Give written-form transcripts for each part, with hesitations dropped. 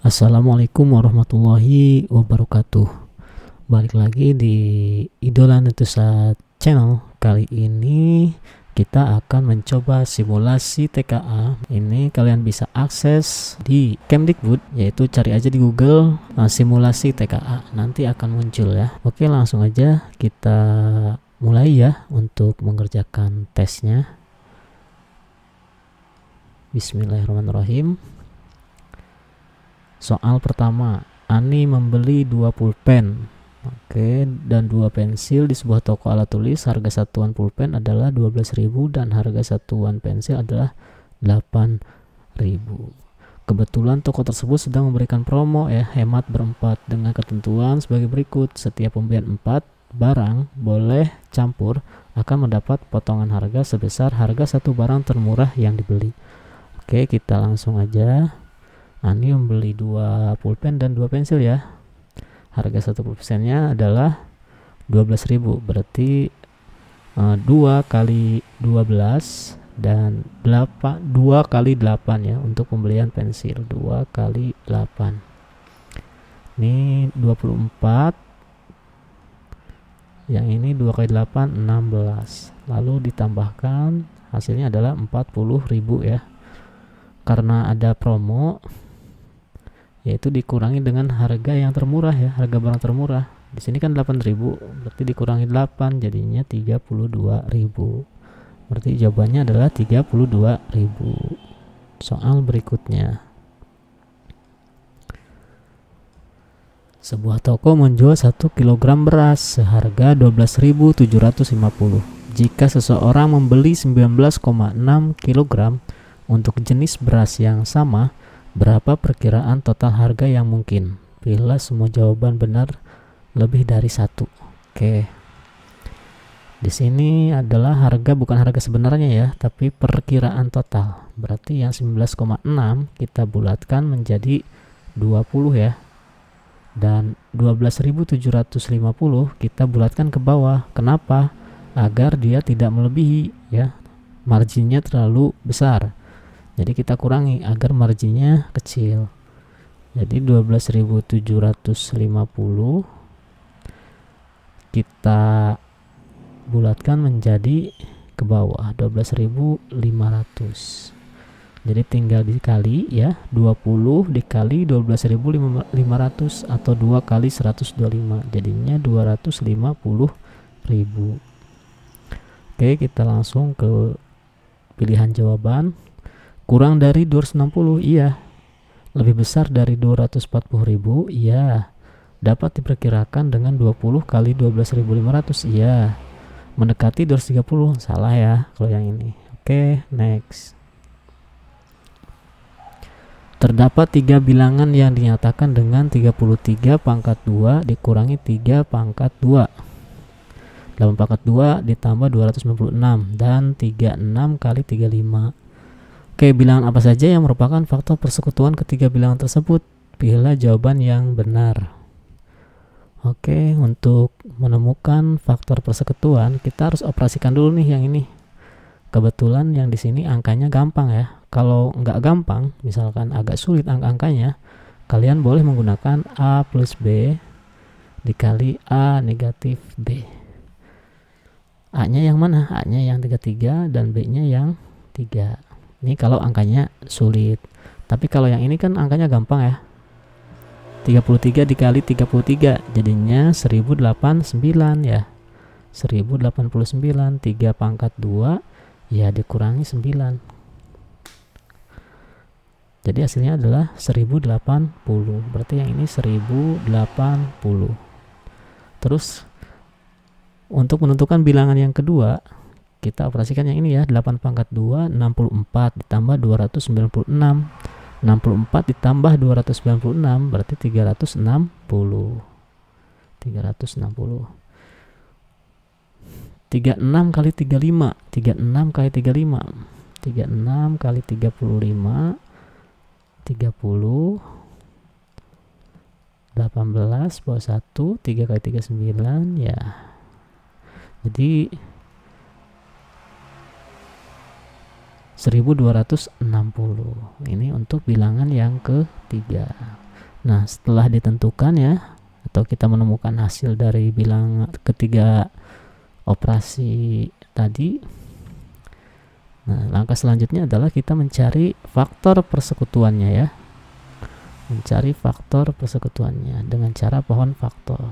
Assalamualaikum warahmatullahi wabarakatuh. Balik lagi di Idola Netusa Channel. Kali ini kita akan mencoba simulasi TKA. Ini kalian bisa akses di Kemdikbud, yaitu cari aja di Google simulasi TKA. Nanti akan muncul ya. Oke, langsung aja kita mulai ya untuk mengerjakan tesnya. Bismillahirrahmanirrahim. Soal pertama, Ani membeli 2 pulpen, dan 2 pensil di sebuah toko alat tulis. Harga satuan pulpen adalah 12.000 dan harga satuan pensil adalah 8.000. Kebetulan toko tersebut sedang memberikan promo hemat berempat dengan ketentuan sebagai berikut. Setiap pembelian 4 barang boleh campur akan mendapat potongan harga sebesar harga satu barang termurah yang dibeli. Oke, kita langsung aja. Ani membeli 2 pulpen dan 2 pensil ya. Harga satu pulpennya adalah 12.000, berarti 2 kali 12 dan 2 kali 8 ya untuk pembelian pensil. 2 kali 8 ini 24, yang ini 2 kali 8 16, lalu ditambahkan hasilnya adalah 40.000 ya. Karena ada promo, yaitu dikurangi dengan harga yang termurah ya, harga barang termurah. Di sini kan 8.000, berarti dikurangi 8 jadinya 32.000. Berarti jawabannya adalah 32.000. Soal berikutnya. Sebuah toko menjual 1 kg beras seharga 12.750. Jika seseorang membeli 19,6 kg untuk jenis beras yang sama, berapa perkiraan total harga yang mungkin? Pilihlah semua jawaban benar lebih dari 1. Oke. Di sini adalah harga, bukan harga sebenarnya ya, tapi perkiraan total. Berarti yang 19,6 kita bulatkan menjadi 20 ya. Dan 12.750 kita bulatkan ke bawah. Kenapa? Agar dia tidak melebihi ya. Marginnya terlalu besar. Jadi kita kurangi agar marginnya kecil. Jadi 12.750 kita bulatkan menjadi ke bawah 12.500. Jadi tinggal dikali ya, 20 dikali 12.500 atau 2 kali 125, jadinya 250.000. Oke, kita langsung ke pilihan jawaban. Kurang dari 260, iya. Lebih besar dari 240.000, iya. Dapat diperkirakan dengan 20 kali 12.500, iya. Mendekati 230, salah ya kalau yang ini. Oke, next. Terdapat 3 bilangan yang dinyatakan dengan 33 pangkat 2 dikurangi 3 pangkat 2. 8 pangkat 2 ditambah 296 dan 36 kali 35. Oke, bilangan apa saja yang merupakan faktor persekutuan ketiga bilangan tersebut? Pilihlah jawaban yang benar. Oke, untuk menemukan faktor persekutuan kita harus operasikan dulu nih yang ini. Kebetulan yang di sini angkanya gampang ya. Kalau nggak gampang, misalkan agak sulit angka-angkanya, kalian boleh menggunakan A plus B dikali A negatif B. A-nya yang mana? A-nya yang 33 dan B-nya yang 3. Ini kalau angkanya sulit. Tapi kalau yang ini kan angkanya gampang ya. 33 dikali 33 jadinya 1089 ya. 1089, 3 pangkat 2 ya dikurangi 9. Jadi hasilnya adalah 1080. Berarti yang ini 1080. Terus untuk menentukan bilangan yang kedua, kita operasikan yang ini ya, 8 pangkat 2, 64 ditambah 296. 64 ditambah 296 berarti 360. 360. 36 kali 35. 36 kali 35. 36 kali 35. 30. 18 bawah 1. 3 kali 39 ya. Jadi 1260. Ini untuk bilangan yang ketiga. Nah, setelah ditentukan ya, atau kita menemukan hasil dari bilangan ketiga operasi tadi, nah langkah selanjutnya adalah kita mencari faktor persekutuannya ya. Mencari faktor persekutuannya dengan cara pohon faktor.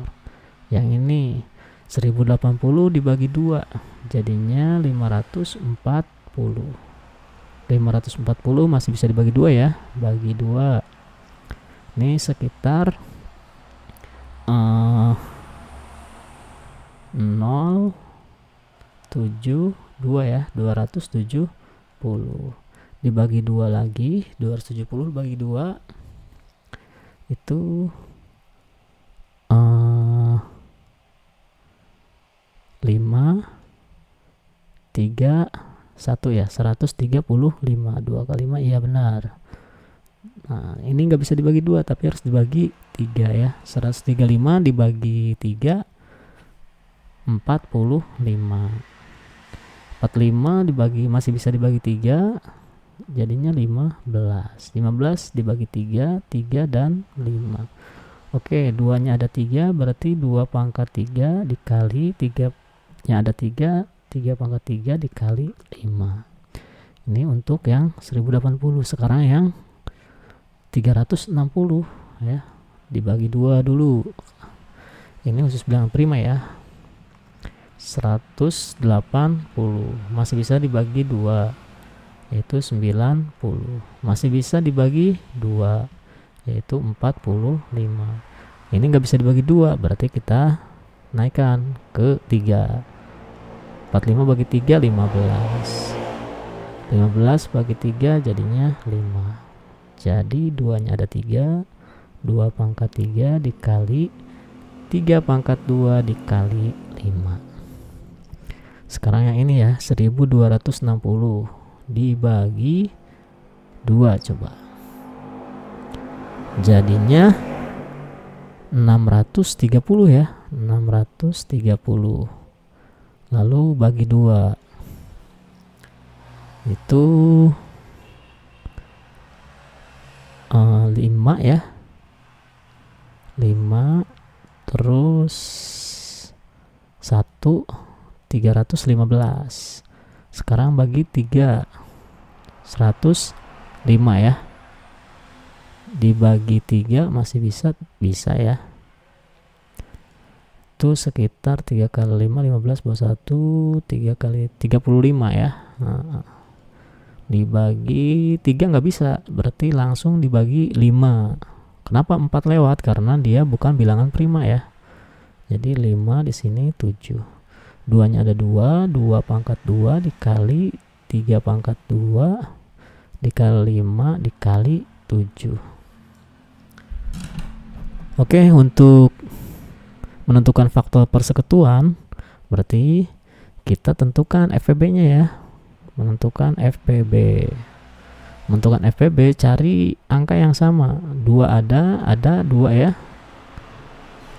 Yang ini 1080 dibagi 2 jadinya 540. 540 masih bisa dibagi 2 ya. Bagi 2. Ini sekitar 0,72 ya, 270 dibagi 2 lagi, 270 bagi 2 itu 5 3 1 ya, 135. 2 kali 5 iya benar. Nah, ini nggak bisa dibagi 2 tapi harus dibagi 3 ya. 135 dibagi 3 45. 45 dibagi masih bisa dibagi 3 jadinya 15. 15 dibagi 3 dan 5. Oke, 2-nya ada 3 berarti 2 pangkat 3 dikali 3-nya ada 3 pangkat 3 dikali 5. Ini untuk yang 1080. Sekarang yang 360 ya, dibagi 2 dulu. Ini khusus bilangan prima ya. 180 masih bisa dibagi 2 yaitu 90. Masih bisa dibagi 2 yaitu 45. Ini nggak bisa dibagi 2 berarti kita naikkan ke 3. 45 bagi 3 15. 15 bagi 3 jadinya 5. Jadi 2-nya ada 3, 2 pangkat 3 dikali 3 pangkat 2 dikali 5. Sekarang yang ini ya, 1260 dibagi 2 coba. Jadinya 630 ya, 630. Lalu bagi 2. Itu 5 ya, 5 terus 1 315. Sekarang bagi 3 105 ya, dibagi 3 masih bisa ya. Itu sekitar 3 kali 5 15 bawah 1 3 kali 35 ya. Nah, dibagi 3 nggak bisa, berarti langsung dibagi 5. Kenapa 4 lewat? Karena dia bukan bilangan prima ya. Jadi 5 di sini 7. 2-nya ada 2, 2 pangkat 2 dikali 3 pangkat 2 dikali 5 dikali 7. Oke, untuk menentukan faktor persekutuan berarti kita tentukan FPB-nya ya. Menentukan FPB, cari angka yang sama. 2 ada 2 ya.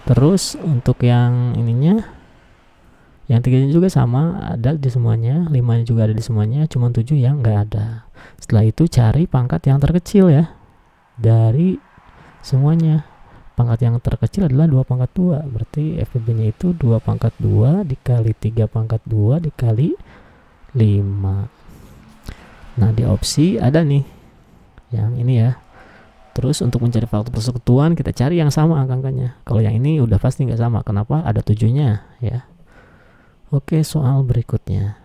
Terus untuk yang ininya, yang 3-nya juga sama, ada di semuanya. 5-nya juga ada di semuanya, cuma 7 yang nggak ada. Setelah itu cari pangkat yang terkecil ya dari semuanya. Pangkat yang terkecil adalah 2 pangkat 2, berarti FPB-nya itu 2 pangkat 2 dikali 3 pangkat 2 dikali 5. Nah, di opsi ada nih yang ini ya. Terus untuk mencari faktor persekutuan kita cari yang sama angka-angkanya. Kalau yang ini udah pasti nggak sama. Kenapa? Ada 7-nya ya. Oke, soal berikutnya.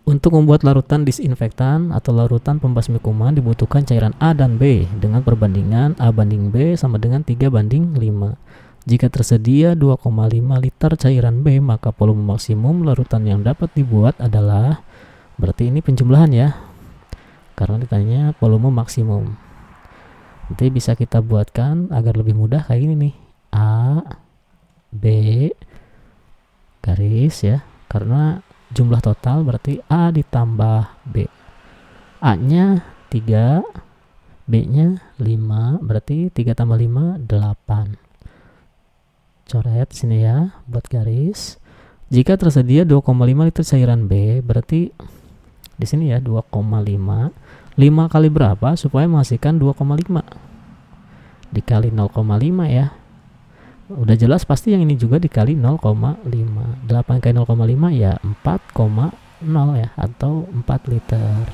Untuk membuat larutan disinfektan atau larutan pembasmi kuman dibutuhkan cairan A dan B dengan perbandingan A banding B sama dengan 3 banding 5. Jika tersedia 2,5 liter cairan B, maka volume maksimum larutan yang dapat dibuat adalah, berarti ini penjumlahan ya, karena ditanya volume maksimum. Nanti bisa kita buatkan agar lebih mudah kayak gini nih. A, B, garis ya, karena jumlah total berarti A ditambah B. A-nya 3, B-nya 5, berarti 3 tambah 5, 8. Coret sini ya, buat garis. Jika tersedia 2,5 liter cairan B, berarti di sini ya 2,5. 5 kali berapa supaya menghasilkan 2,5? Dikali 0,5 ya. Udah jelas pasti yang ini juga dikali 0,5. 8 kali 0,5 ya 4,0 ya, atau 4 liter.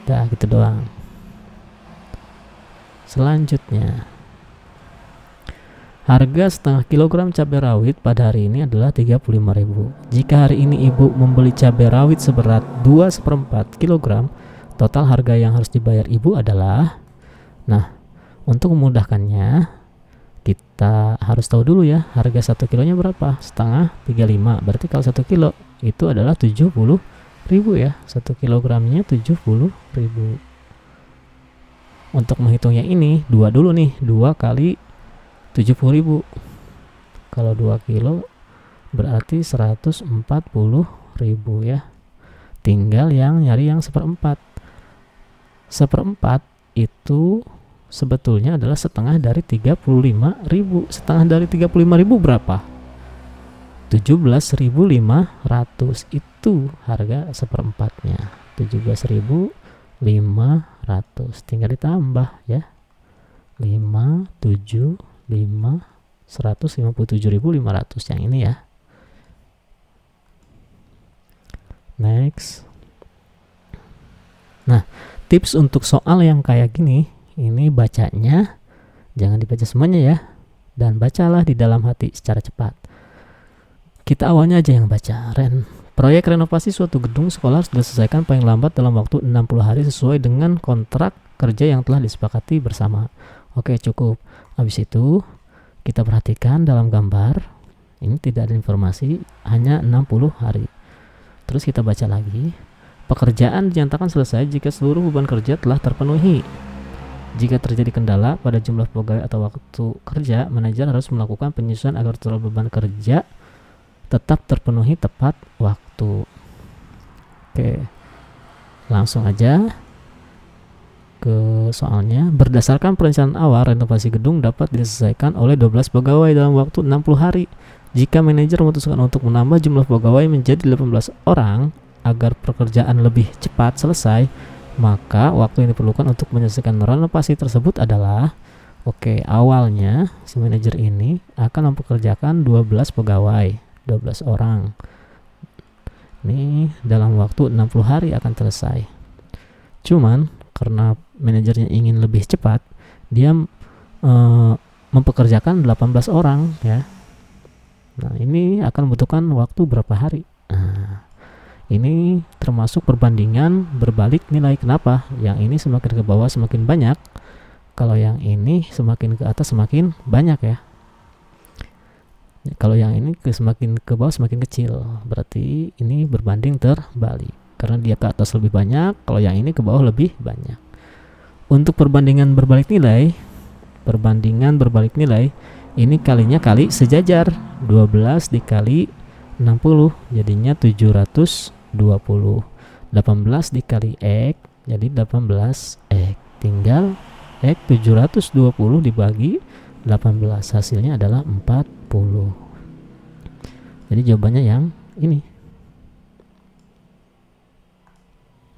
Udah gitu doang. Selanjutnya, harga setengah kilogram cabai rawit pada hari ini adalah 35.000. Jika hari ini ibu membeli cabai rawit seberat 2/4 kg, total harga yang harus dibayar ibu adalah, nah untuk memudahkannya kita harus tahu dulu ya, harga 1 kilonya berapa. Setengah 35, berarti kalau 1 kilo itu adalah 70.000 ya. 1 kilogramnya 70.000. Untuk menghitungnya ini 2 dulu nih, 2 kali 70.000. Kalau 2 kilo berarti 140.000 ya. Tinggal yang nyari yang seperempat. Seperempat itu sebetulnya adalah setengah dari 35.000. Setengah dari 35.000 berapa? 17.500. Itu harga seperempatnya. 17.500. Tinggal ditambah ya. 5, 7, 5, 157.500 yang ini ya. Next. Nah, tips untuk soal yang kayak gini, ini bacanya jangan dibaca semuanya ya, dan bacalah di dalam hati secara cepat. Kita awalnya aja yang baca. Proyek renovasi suatu gedung sekolah harus diselesaikan paling lambat dalam waktu 60 hari sesuai dengan kontrak kerja yang telah disepakati bersama. Oke, cukup. Habis itu kita perhatikan dalam gambar. Ini tidak ada informasi, hanya 60 hari. Terus kita baca lagi. Pekerjaan dinyatakan selesai jika seluruh beban kerja telah terpenuhi. Jika terjadi kendala pada jumlah pegawai atau waktu kerja, manajer harus melakukan penyesuaian agar total beban kerja tetap terpenuhi tepat waktu. Oke, langsung aja ke soalnya. Berdasarkan perencanaan awal, renovasi gedung dapat diselesaikan oleh 12 pegawai dalam waktu 60 hari. Jika manajer memutuskan untuk menambah jumlah pegawai menjadi 18 orang agar pekerjaan lebih cepat selesai, maka waktu yang diperlukan untuk menyelesaikan renovasi tersebut adalah, awalnya si manajer ini akan mempekerjakan 12 pegawai, 12 orang. Ini dalam waktu 60 hari akan selesai. Cuman karena manajernya ingin lebih cepat, dia mempekerjakan 18 orang ya. Nah, ini akan membutuhkan waktu berapa hari? Nah, ini termasuk perbandingan berbalik nilai. Kenapa? Yang ini semakin ke bawah semakin banyak, kalau yang ini semakin ke atas semakin banyak ya. Kalau yang ini semakin ke bawah semakin kecil, berarti ini berbanding terbalik. Karena dia ke atas lebih banyak, kalau yang ini ke bawah lebih banyak. Untuk perbandingan berbalik nilai, ini kalinya kali sejajar. 12 dikali 60 jadinya 720. 18 dikali X jadi 18 X. Tinggal X 720 dibagi 18, hasilnya adalah 40. Jadi jawabannya yang ini.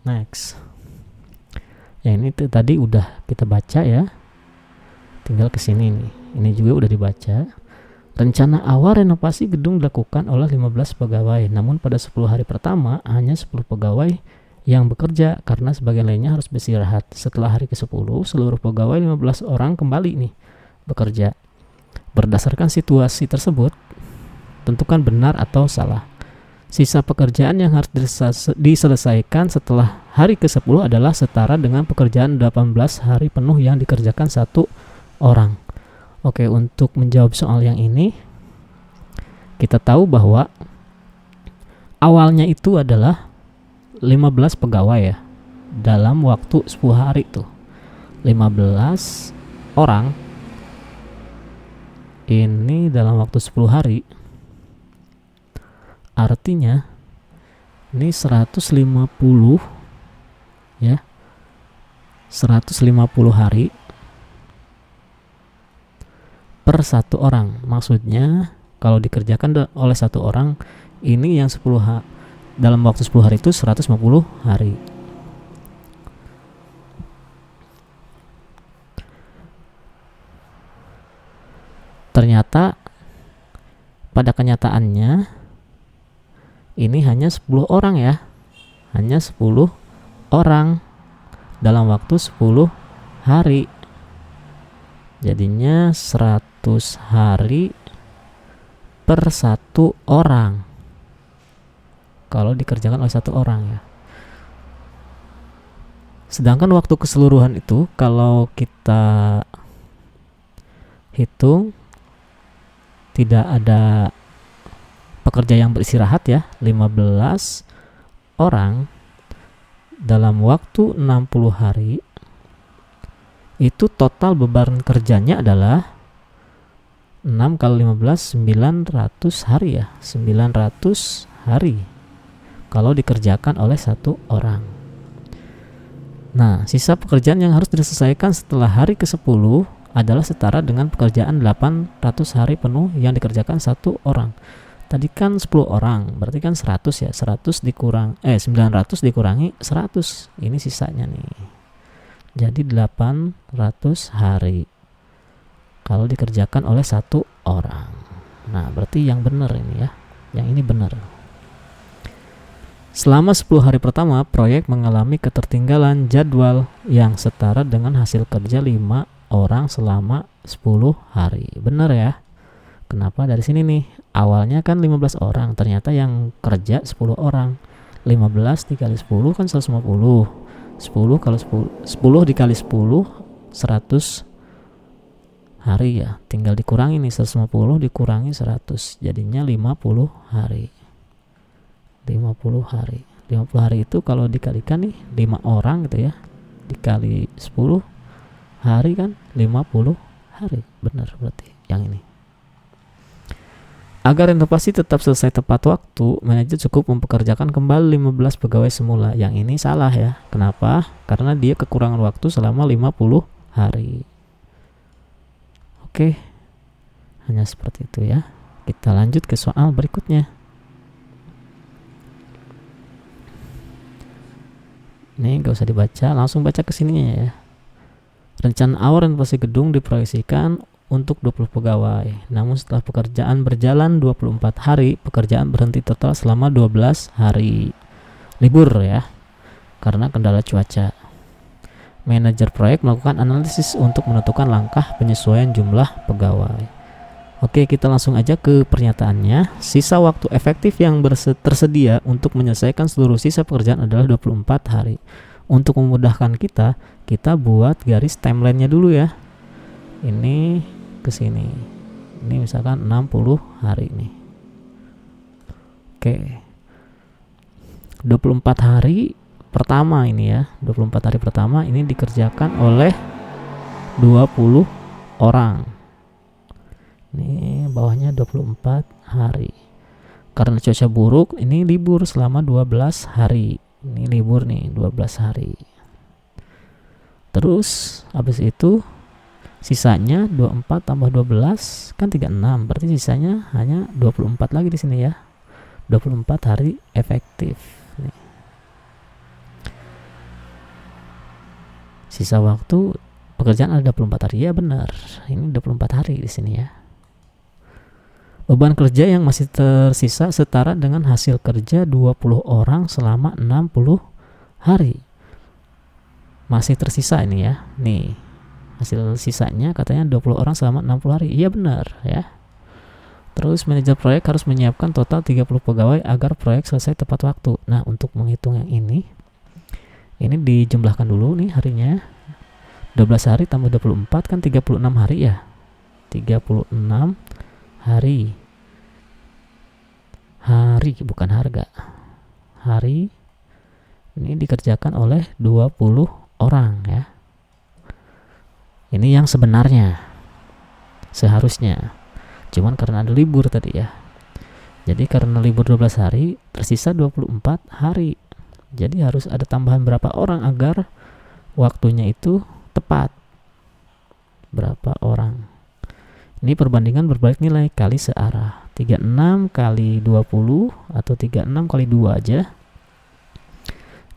Next. Yang ini tadi udah kita baca ya. Tinggal ke sini nih. Ini juga udah dibaca. Rencana awal renovasi gedung dilakukan oleh 15 pegawai, namun pada 10 hari pertama hanya 10 pegawai yang bekerja karena sebagian lainnya harus beristirahat. Setelah hari ke-10, seluruh pegawai 15 orang kembali nih bekerja. Berdasarkan situasi tersebut, tentukan benar atau salah. Sisa pekerjaan yang harus diselesaikan setelah hari ke-10 adalah setara dengan pekerjaan 18 hari penuh yang dikerjakan satu orang. Oke, untuk menjawab soal yang ini, kita tahu bahwa awalnya itu adalah 15 pegawai ya, dalam waktu 10 hari tuh 15 orang ini dalam waktu 10 hari, artinya ini 150 ya, 150 hari per satu orang. Maksudnya kalau dikerjakan oleh satu orang, ini yang 10 dalam waktu 10 hari itu 150 hari. Ternyata pada kenyataannya ini hanya 10 orang ya. Hanya 10 orang dalam waktu 10 hari. Jadinya 100 hari per 1 orang. Kalau dikerjakan oleh 1 orang ya. Sedangkan waktu keseluruhan itu kalau kita hitung tidak ada pekerja yang beristirahat ya, 15 orang dalam waktu 60 hari itu total beban kerjanya adalah 6 kali 15 900 hari ya, 900 hari kalau dikerjakan oleh 1 orang. Nah, sisa pekerjaan yang harus diselesaikan setelah hari ke-10 adalah setara dengan pekerjaan 800 hari penuh yang dikerjakan 1 orang. Tadi kan 10 orang, berarti kan 100 ya. 900 dikurangi 100. Ini sisanya nih. Jadi 800 hari kalau dikerjakan oleh 1 orang. Nah, berarti yang benar ini ya. Yang ini benar. Selama 10 hari pertama, proyek mengalami ketertinggalan jadwal yang setara dengan hasil kerja 5 orang selama 10 hari. Benar ya? Kenapa? Dari sini nih. Awalnya kan 15 orang, ternyata yang kerja 10 orang. 15 dikali 10 kan 150. 10 kalau 10 dikali 10 100 hari ya. Tinggal dikurangi nih, 150 dikurangi 100. Jadinya 50 hari. 50 hari. 50 hari itu kalau dikalikan nih 5 orang gitu ya. Dikali 10 hari kan 50 hari. Benar berarti yang ini. Agar inovasi tetap selesai tepat waktu, manajer cukup mempekerjakan kembali 15 pegawai semula. Yang ini salah ya. Kenapa? Karena dia kekurangan waktu selama 50 hari. Oke. Hanya seperti itu ya. Kita lanjut ke soal berikutnya. Ini gak usah dibaca, langsung baca ke sininya ya. Rencana awal renovasi gedung diproyeksikan untuk 20 pegawai. Namun setelah pekerjaan berjalan 24 hari, pekerjaan berhenti total selama 12 hari. Libur ya, karena kendala cuaca. Manajer proyek melakukan analisis untuk menentukan langkah penyesuaian jumlah pegawai. Oke, kita langsung aja ke pernyataannya. Sisa waktu efektif yang tersedia untuk menyelesaikan seluruh sisa pekerjaan adalah 24 hari. Untuk memudahkan kita buat garis timelinenya dulu ya. Ini ke sini. Ini misalkan 60 hari nih. Oke. 24 hari pertama ini ya. 24 hari pertama ini dikerjakan oleh 20 orang. Ini bawahnya 24 hari. Karena cuaca buruk, ini libur selama 12 hari. Ini libur nih 12 hari. Terus habis itu sisanya 24 tambah 12 kan 36. Berarti sisanya hanya 24 lagi di sini ya. 24 hari efektif. Nih. Sisa waktu pekerjaan ada 24 hari ya, benar. Ini 24 hari di sini ya. Beban kerja yang masih tersisa setara dengan hasil kerja 20 orang selama 60 hari. Masih tersisa ini ya. Nih, hasil sisanya katanya 20 orang selama 60 hari. Iya benar ya. Terus manajer proyek harus menyiapkan total 30 pegawai agar proyek selesai tepat waktu. Nah, untuk menghitung yang ini dijumlahkan dulu nih harinya. 12 hari tambah 24 kan 36 hari ya. 36 hari bukan harga. Hari ini dikerjakan oleh 20 orang ya. Ini yang sebenarnya seharusnya. Cuman karena ada libur tadi ya. Jadi karena libur 12 hari tersisa 24 hari. Jadi harus ada tambahan berapa orang agar waktunya itu tepat. Berapa orang? Ini perbandingan berbalik nilai kali searah. 36 kali 20 atau 36 kali 2 aja.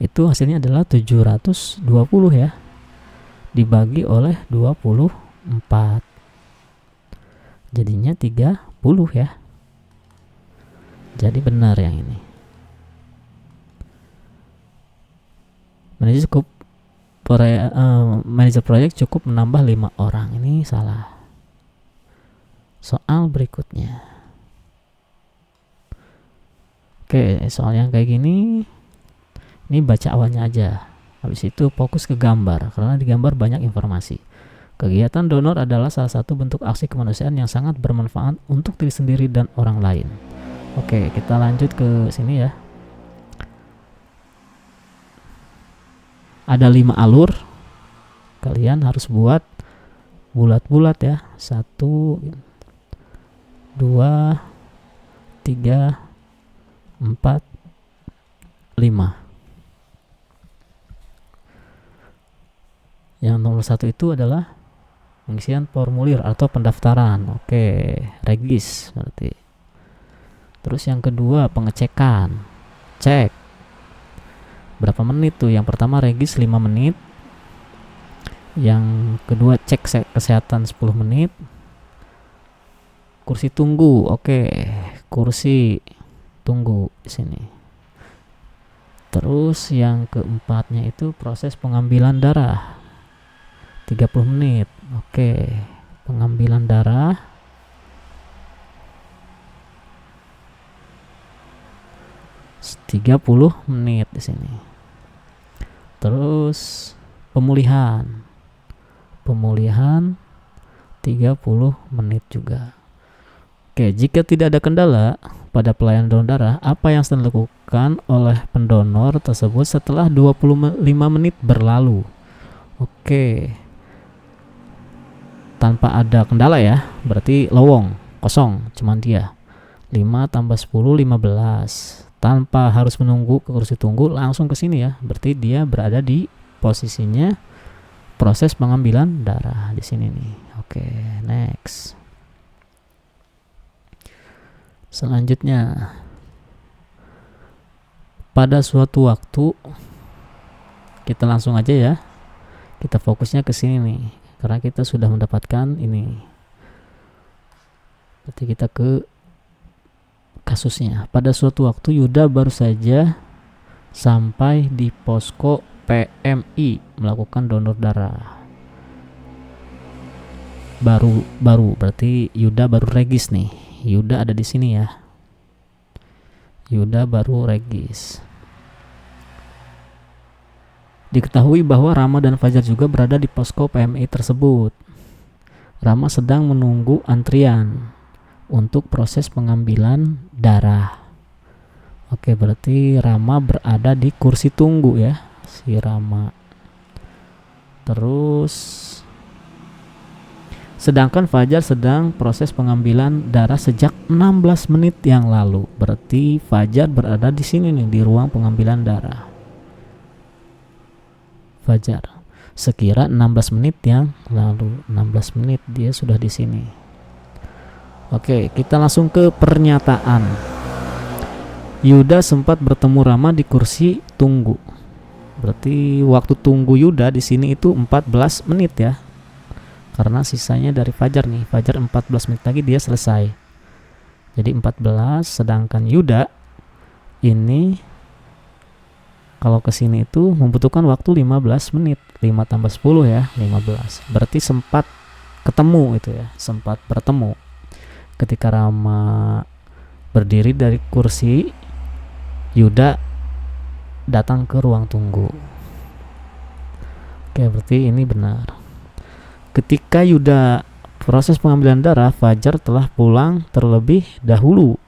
Itu hasilnya adalah 720 ya. Dibagi oleh 24. Jadinya 30 ya. Jadi benar yang ini. Manajer proyek cukup menambah 5 orang. Ini salah. Soal berikutnya. Oke, soal yang kayak gini, ini baca awalnya aja. Habis itu fokus ke gambar, karena di gambar banyak informasi. Kegiatan donor adalah salah satu bentuk aksi kemanusiaan yang sangat bermanfaat untuk diri sendiri dan orang lain. Oke, kita lanjut ke sini ya. Ada 5 alur. Kalian harus buat bulat-bulat ya. 1, 2, 3, 4, 5. Yang nomor 1 itu adalah pengisian formulir atau pendaftaran. Oke, regis berarti. Terus yang kedua pengecekan. Cek berapa menit tuh. Yang pertama regis 5 menit. Yang kedua cek kesehatan 10 menit. Kursi tunggu. Oke, kursi tunggu di sini. Terus yang keempatnya itu proses pengambilan darah 30 menit. Oke, pengambilan darah 30 menit di sini. Terus pemulihan 30 menit juga. Oke, jika tidak ada kendala pada pelayanan donor darah, apa yang sedang dilakukan oleh pendonor tersebut setelah 25 menit berlalu? Oke, tanpa ada kendala ya, berarti lowong, kosong, cuman dia. 5 tambah 10, 15. Tanpa harus menunggu ke kursi tunggu, langsung ke sini ya. Berarti dia berada di posisinya proses pengambilan darah di sini nih. Oke, next. Selanjutnya, pada suatu waktu, kita langsung aja ya. Kita fokusnya ke sini nih. Karena kita sudah mendapatkan ini. Berarti kita ke kasusnya. Pada suatu waktu Yuda baru saja sampai di posko PMI melakukan donor darah. Baru berarti Yuda baru regis nih. Yuda ada di sini ya. Yuda baru regis. Diketahui bahwa Rama dan Fajar juga berada di posko PMI tersebut. Rama sedang menunggu antrian untuk proses pengambilan darah. Oke, berarti Rama berada di kursi tunggu ya, si Rama. Terus sedangkan Fajar sedang proses pengambilan darah sejak 16 menit yang lalu. Berarti Fajar berada di sini nih, di ruang pengambilan darah. Fajar sekira 16 menit yang lalu. 16 menit dia sudah di sini. Oke, kita langsung ke pernyataan. Yuda sempat bertemu Rama di kursi tunggu. Berarti waktu tunggu Yuda di sini itu 14 menit ya. Karena sisanya dari Fajar nih. Fajar 14 menit lagi dia selesai. Jadi 14, sedangkan Yuda ini kalau ke sini itu membutuhkan waktu 15 menit. 5 tambah 10 ya, 15. Berarti sempat ketemu itu ya, sempat bertemu. Ketika Rama berdiri dari kursi, Yuda datang ke ruang tunggu. Oke, berarti ini benar. Ketika Yuda proses pengambilan darah, Fajar telah pulang terlebih dahulu.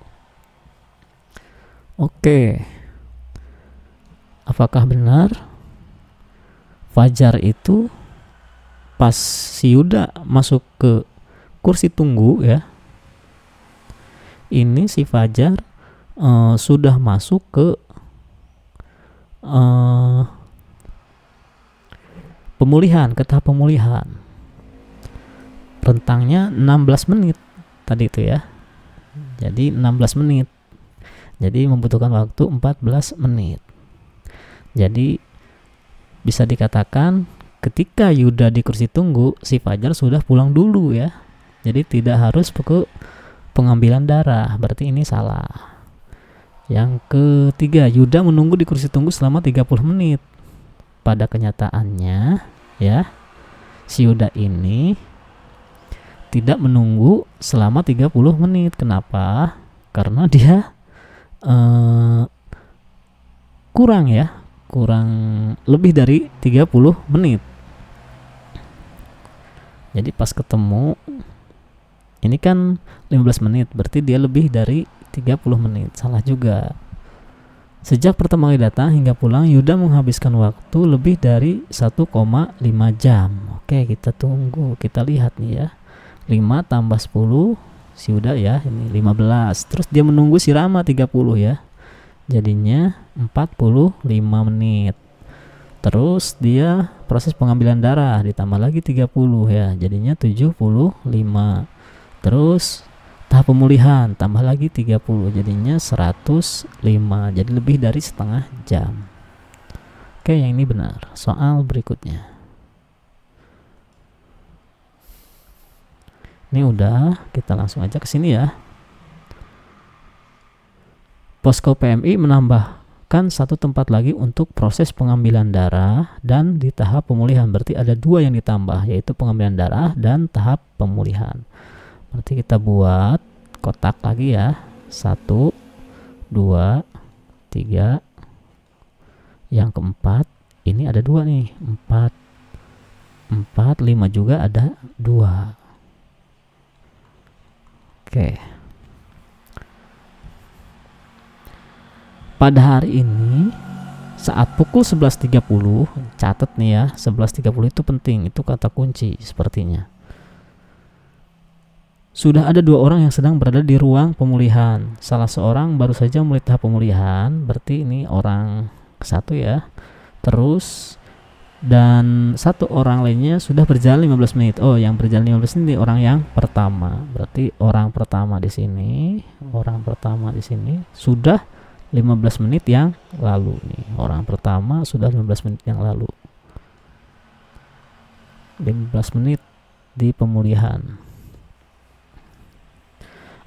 Oke, apakah benar Fajar itu pas si Yuda masuk ke kursi tunggu ya, ini si Fajar sudah masuk ke pemulihan, ke tahap pemulihan. Rentangnya 16 menit tadi itu ya. Jadi 16 menit. Jadi membutuhkan waktu 14 menit. Jadi bisa dikatakan ketika Yuda di kursi tunggu, si Fajar sudah pulang dulu ya. Jadi tidak harus ke pengambilan darah. Berarti ini salah. Yang ketiga, Yuda menunggu di kursi tunggu selama 30 menit. Pada kenyataannya ya, si Yuda ini tidak menunggu selama 30 menit. Kenapa? Karena dia kurang lebih dari 30 menit. Jadi pas ketemu ini kan 15 menit, berarti dia lebih dari 30 menit. Salah juga. Sejak pertama kali datang hingga pulang, Yuda menghabiskan waktu lebih dari 1,5 jam. Oke, kita tunggu, kita lihat nih ya. 5 tambah 10 si Yuda ya, ini 15. Terus dia menunggu si Rama 30 ya. Jadinya 45 menit. Terus dia proses pengambilan darah ditambah lagi 30 ya, jadinya 75. Terus tahap pemulihan tambah lagi 30, jadinya 105. Jadi lebih dari setengah jam. Oke, yang ini benar. Soal berikutnya. Ini udah, kita langsung aja ke sini ya. Posko PMI menambahkan satu tempat lagi untuk proses pengambilan darah dan di tahap pemulihan. Berarti ada 2 yang ditambah, yaitu pengambilan darah dan tahap pemulihan. Berarti kita buat kotak lagi ya. 1, 2, 3. Yang keempat, ini ada 2 nih. 4, 5 juga ada 2. Oke. Pada hari ini saat pukul 11.30, catat nih ya, 11.30 itu penting, itu kata kunci sepertinya. Sudah ada 2 orang yang sedang berada di ruang pemulihan. Salah seorang baru saja mulai tahap pemulihan, berarti ini orang ke-1 ya. Terus dan 1 orang lainnya sudah berjalan 15 menit. Oh, yang berjalan 15 menit orang yang pertama. Berarti orang pertama di sini sudah 15 menit yang lalu nih. Orang pertama sudah 15 menit yang lalu. 15 menit di pemulihan.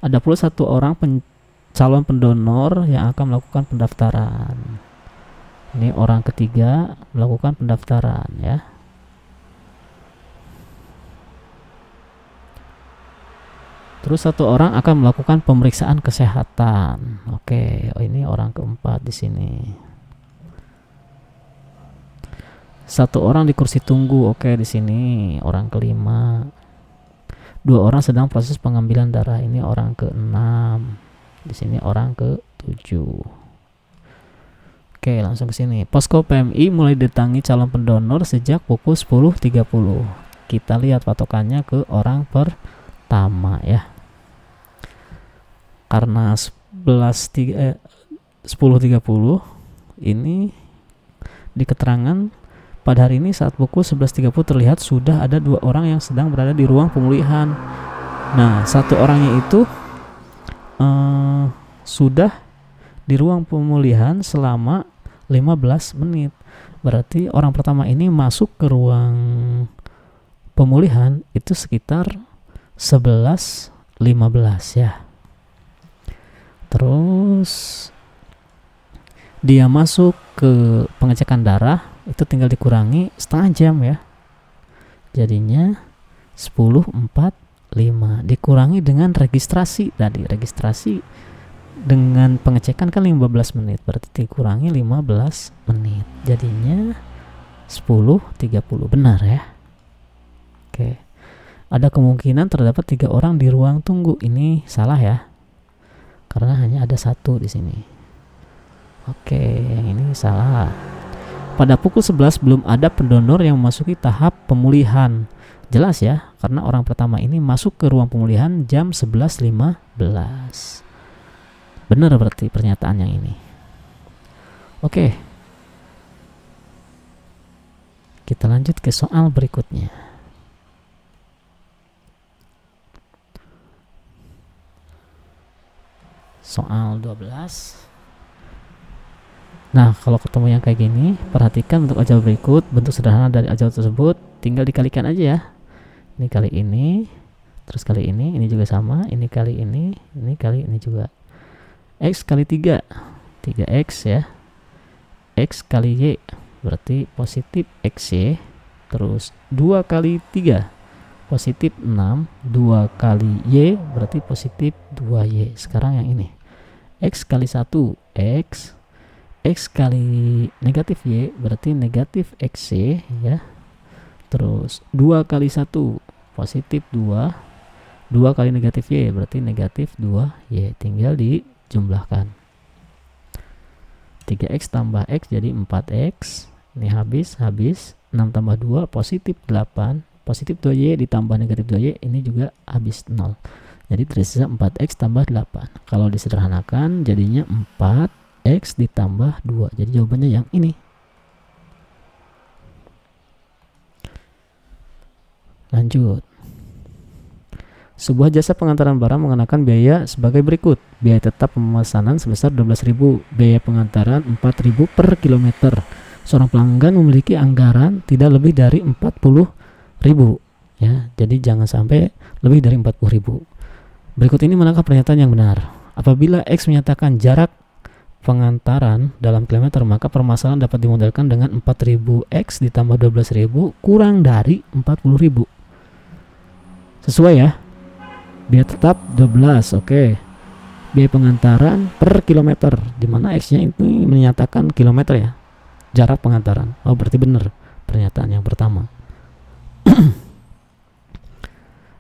Ada pula 1 orang calon pendonor yang akan melakukan pendaftaran. Ini orang ketiga melakukan pendaftaran ya. Terus 1 orang akan melakukan pemeriksaan kesehatan. Oke, ini orang keempat di sini. 1 orang di kursi tunggu. Oke, di sini orang kelima. 2 orang sedang proses pengambilan darah. Ini orang ke-6. Di sini orang ke-7. Oke, langsung ke sini. Posko PMI mulai didatangi calon pendonor sejak pukul 10.30. Kita lihat patokannya ke orang pertama ya. Karena 10.30 ini di keterangan pada hari ini saat pukul 11.30 terlihat sudah ada 2 orang yang sedang berada di ruang pemulihan. Nah, 1 orangnya itu sudah di ruang pemulihan selama 15 menit. Berarti orang pertama ini masuk ke ruang pemulihan itu sekitar 11.15 ya. Terus dia masuk ke pengecekan darah itu tinggal dikurangi setengah jam ya. Jadinya 10.45 dikurangi dengan registrasi tadi. Registrasi dengan pengecekan kan 15 menit, berarti dikurangi 15 menit. Jadinya 10.30. Benar ya. Oke. Ada kemungkinan terdapat 3 orang di ruang tunggu. Ini salah ya. Karena hanya ada 1 di sini. Oke, yang ini salah. Pada pukul 11 belum ada pendonor yang memasuki tahap pemulihan. Jelas ya, karena orang pertama ini masuk ke ruang pemulihan jam 11.15. Benar berarti pernyataan yang ini. Oke. Kita lanjut ke soal berikutnya. Soal 12. Nah, kalau ketemu yang kayak gini, perhatikan bentuk aljabar berikut. Bentuk sederhana dari aljabar tersebut tinggal dikalikan aja ya. Ini kali ini, terus kali ini juga sama. Ini kali ini kali ini juga. X kali 3, 3x ya. X kali Y, berarti positif XY. Terus 2 kali 3, positif 6. 2 kali Y, berarti positif 2Y. Sekarang yang ini. X kali 1, X. X kali negatif Y berarti negatif XY ya. Terus 2 kali 1 positif 2. 2 kali negatif Y berarti negatif 2Y. Tinggal dijumlahkan. 3x tambah X jadi 4x. Ini habis. 6 tambah 2 positif 8. Positif 2Y ditambah negatif 2Y ini juga habis 0. Jadi tersisa 4x tambah 8. Kalau disederhanakan jadinya 4x ditambah 2. Jadi jawabannya yang ini. Lanjut. Sebuah jasa pengantaran barang mengenakan biaya sebagai berikut. Biaya tetap pemesanan sebesar 12.000, biaya pengantaran 4.000 per kilometer. Seorang pelanggan memiliki anggaran tidak lebih dari 40.000 ya. Jadi jangan sampai lebih dari 40.000. Berikut ini manakah pernyataan yang benar? Apabila X menyatakan jarak pengantaran dalam kilometer, maka permasalahan dapat dimodelkan dengan 4.000x ditambah 12.000 kurang dari 40.000. Sesuai ya. Biaya tetap 12, oke. Biaya pengantaran per kilometer, dimana X-nya itu menyatakan kilometer ya. Jarak pengantaran. Oh, berarti benar pernyataan yang pertama.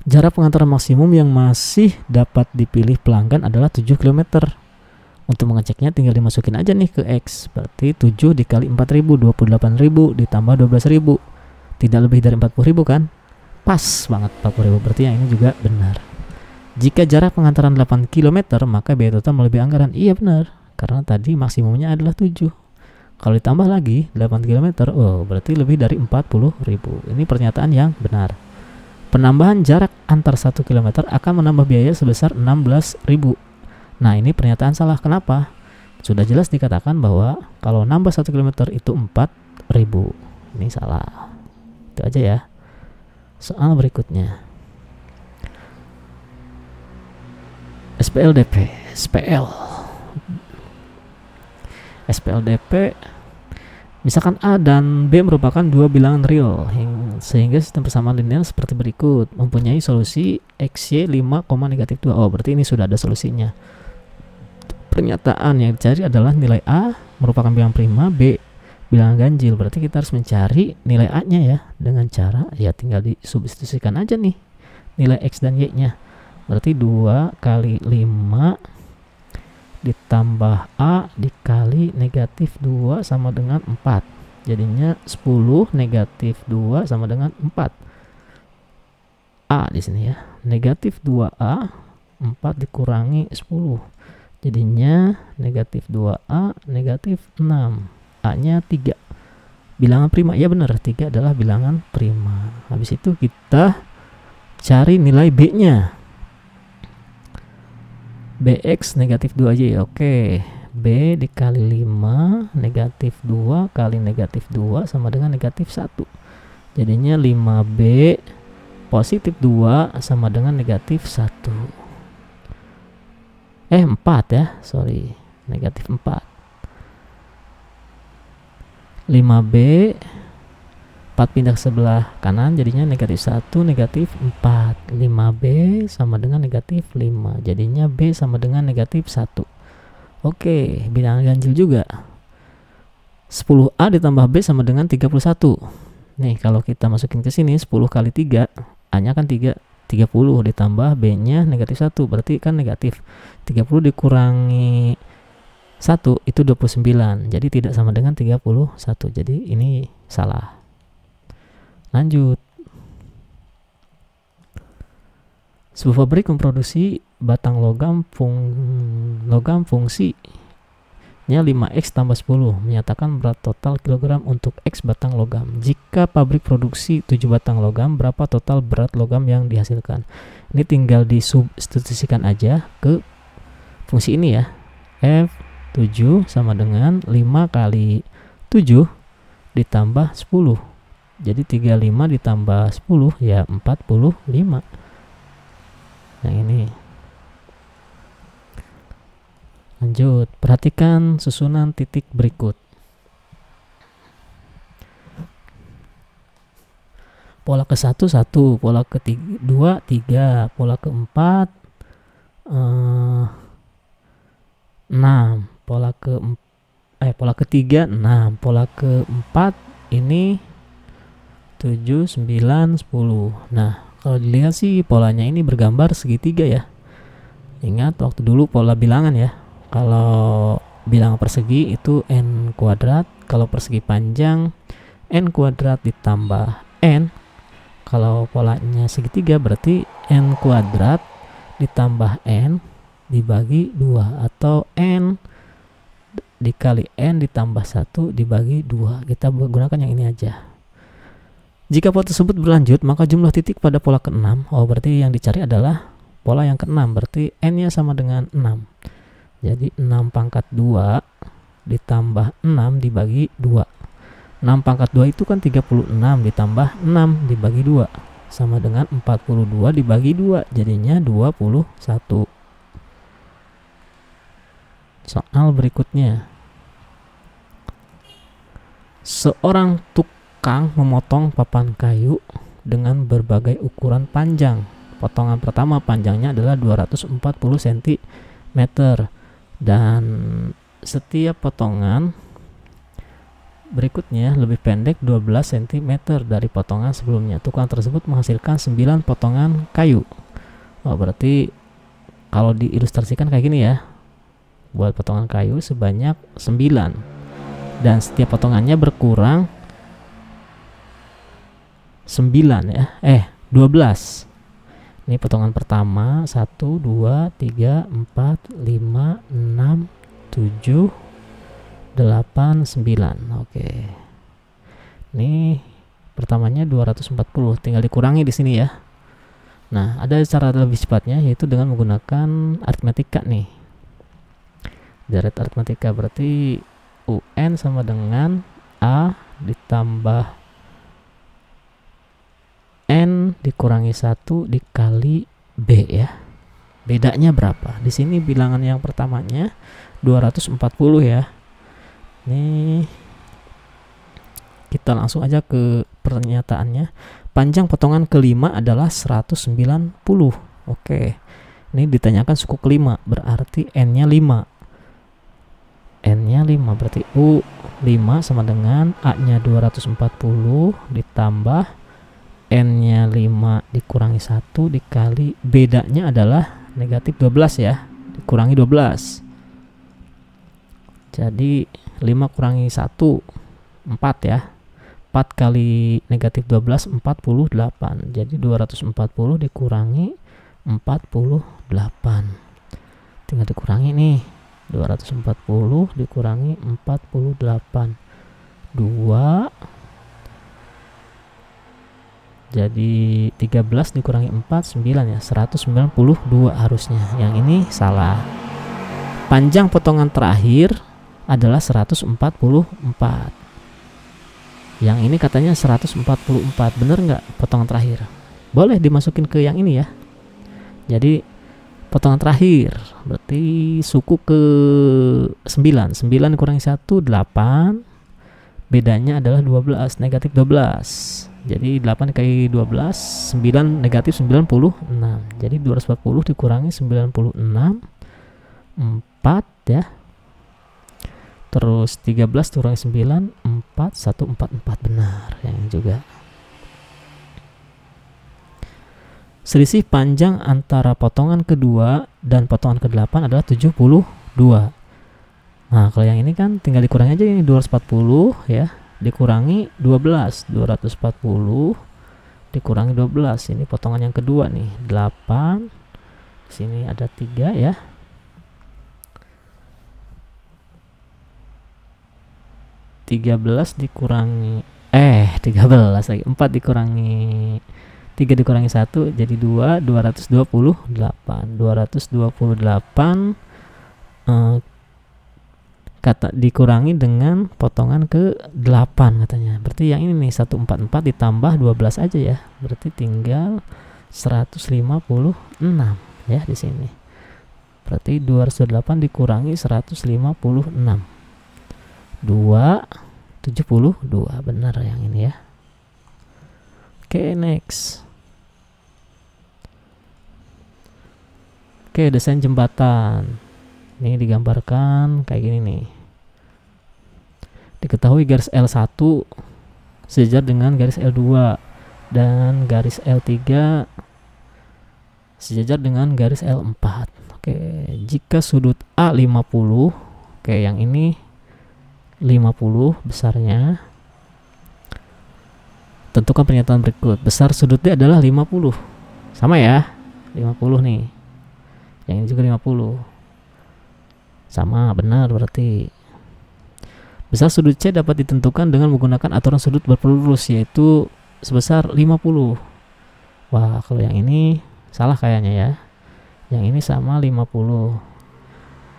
Jarak pengantaran maksimum yang masih dapat dipilih pelanggan adalah 7 km. Untuk mengeceknya tinggal dimasukin aja nih ke X. Berarti 7 dikali 4.000, 28.000 ditambah 12.000. Tidak lebih dari 40.000 kan? Pas banget 40.000. Berarti yang ini juga benar. Jika jarak pengantaran 8 km, maka biaya total melebihi anggaran. Iya benar. Karena tadi maksimumnya adalah 7. Kalau ditambah lagi 8 km, oh berarti lebih dari 40.000. Ini pernyataan yang benar. Penambahan jarak antar 1 km akan menambah biaya sebesar 16.000. Nah, ini pernyataan salah. Kenapa? Sudah jelas dikatakan bahwa kalau nambah 1 km itu 4.000. Ini salah. Itu aja ya. Soal berikutnya. SPLDP. SPLDP. Misalkan A dan B merupakan dua bilangan real, sehingga sistem persamaan linear seperti berikut. Mempunyai solusi XY 5, negatif 2. Oh, berarti ini sudah ada solusinya. Pernyataan yang dicari adalah nilai A merupakan bilangan prima, B bilangan ganjil. Berarti kita harus mencari nilai A-nya ya. Dengan cara ya tinggal disubstitusikan aja nih nilai X dan Y-nya. Berarti 2 kali 5 ditambah A dikali negatif 2 sama dengan 4. Jadinya 10 negatif 2 sama dengan 4. A di sini ya. Negatif 2A, 4 dikurangi 10. Jadinya negatif 2A, negatif 6. A-nya 3. Bilangan prima. Ya benar, 3 adalah bilangan prima. Habis itu kita cari nilai B-nya. Bx negatif 2y. Oke. B dikali 5 negatif 2 kali negatif 2 sama dengan negatif 1. Jadinya 5B positif 2 sama dengan negatif 1. 4 ya, sorry. Negatif 4. 5B 4 pindah ke sebelah kanan jadinya negatif 1, negatif 4. 5B sama dengan negatif 5. Jadinya B sama dengan negatif 1. Oke, bilangan ganjil juga. 10A ditambah B sama dengan 31. Nih, kalau kita masukin ke sini 10 kali 3, A-nya kan 30 ditambah B-nya negatif 1, berarti kan negatif. 30 dikurangi 1 itu 29. Jadi tidak sama dengan 31. Jadi ini salah. Lanjut. Sebuah pabrik memproduksi batang logam fungsinya 5x tambah 10, menyatakan berat total kilogram untuk x batang logam. Jika pabrik produksi 7 batang logam, berapa total berat logam yang dihasilkan? Ini tinggal disubstitusikan aja ke fungsi ini ya. F7 sama dengan 5 kali 7 ditambah 10. Jadi 35 ditambah 10 ya 45. Yang ini. Lanjut, perhatikan susunan titik berikut. Pola ke-1 1, pola ke-2 3, pola ke-4 6, pola ke-3 6, pola ke-4 ini 7 9 10. Nah, kalau dilihat sih polanya ini bergambar segitiga ya. Ingat waktu dulu pola bilangan ya. Kalau bilangan persegi itu n kuadrat, kalau persegi panjang n kuadrat ditambah n. Kalau polanya segitiga berarti n kuadrat ditambah n dibagi 2 atau n dikali n ditambah 1 dibagi 2. Kita gunakan yang ini aja. Jika pola tersebut berlanjut, maka jumlah titik pada pola ke-6, berarti yang dicari adalah pola yang ke-6, berarti n-nya sama dengan 6. Jadi 6 pangkat 2 ditambah 6 dibagi 2. 6 pangkat 2 itu kan 36 ditambah 6 dibagi 2 sama dengan 42 dibagi 2, jadinya 21. Soal berikutnya. Seorang tukang memotong papan kayu dengan berbagai ukuran panjang. Potongan pertama panjangnya adalah 240 cm dan setiap potongan berikutnya lebih pendek 12 cm dari potongan sebelumnya. Tukang tersebut menghasilkan 9 potongan kayu. Berarti kalau diilustrasikan kayak gini ya. Buat potongan kayu sebanyak 9. Dan setiap potongannya berkurang 9 ya. 12. Ini potongan pertama 1 2 3 4 5 6 7 8 9. Oke. Ini pertamanya 240, tinggal dikurangi di sini ya. Nah, ada cara lebih cepatnya yaitu dengan menggunakan aritmatika nih. Dari aritmatika berarti UN sama dengan A ditambah N dikurangi 1 dikali B ya. Bedanya berapa? Di sini bilangan yang pertamanya 240 ya. Nih kita langsung aja ke pernyataannya. Panjang potongan kelima adalah 190. Oke. Ini ditanyakan suku kelima, berarti n-nya 5. N-nya 5 berarti U 5 sama dengan A-nya 240 ditambah N-nya 5 dikurangi 1 dikali bedanya adalah negatif 12 ya, dikurangi 12. Jadi 5 kurangi 1 4 ya. 4 kali negatif 12 48. Jadi 240 dikurangi 48. Tinggal dikurangi nih. 240 dikurangi 48. 2. Jadi 13 dikurangi 4 9 ya. 192 harusnya. Yang ini salah. Panjang potongan terakhir adalah 144. Yang ini katanya 144. Bener nggak potongan terakhir? Boleh dimasukin ke yang ini ya. Jadi potongan terakhir berarti suku ke 9. 9 dikurangi 1 8. Bedanya adalah 12, negatif 12. Jadi 8 kali 12 9 negatif 96. Jadi 240 dikurangi 96 4 ya. Terus 13 kurangi 9 4 144 benar yang juga. Selisih panjang antara potongan kedua dan potongan ke-8 adalah 72. Nah, kalau yang ini kan tinggal dikurangi aja, ini 240 ya, dikurangi 12. 240 dikurangi 12. Ini potongan yang kedua nih, 8. Sini ada 3 ya. 13 dikurangi 13 lagi, 4 dikurangi 3 dikurangi 1 jadi 2, 228. 228 kata dikurangi dengan potongan ke 8 katanya. Berarti yang ini nih 144 ditambah 12 aja ya. Berarti tinggal 156 ya di sini. Berarti 208 dikurangi 156. 272 benar yang ini ya. Oke, next. Oke, desain jembatan. Ini digambarkan kayak gini nih. Diketahui garis L1 sejajar dengan garis L2 dan garis L3 sejajar dengan garis L4. Oke, jika sudut A 50, oke yang ini 50 besarnya. Tentukan pernyataan berikut. Besar sudutnya adalah 50. Sama ya? 50 nih. Yang ini juga 50. Sama, benar berarti. Besar sudut C dapat ditentukan dengan menggunakan aturan sudut berpelurus, yaitu sebesar 50. Wah, kalau yang ini salah kayaknya ya. Yang ini sama 50.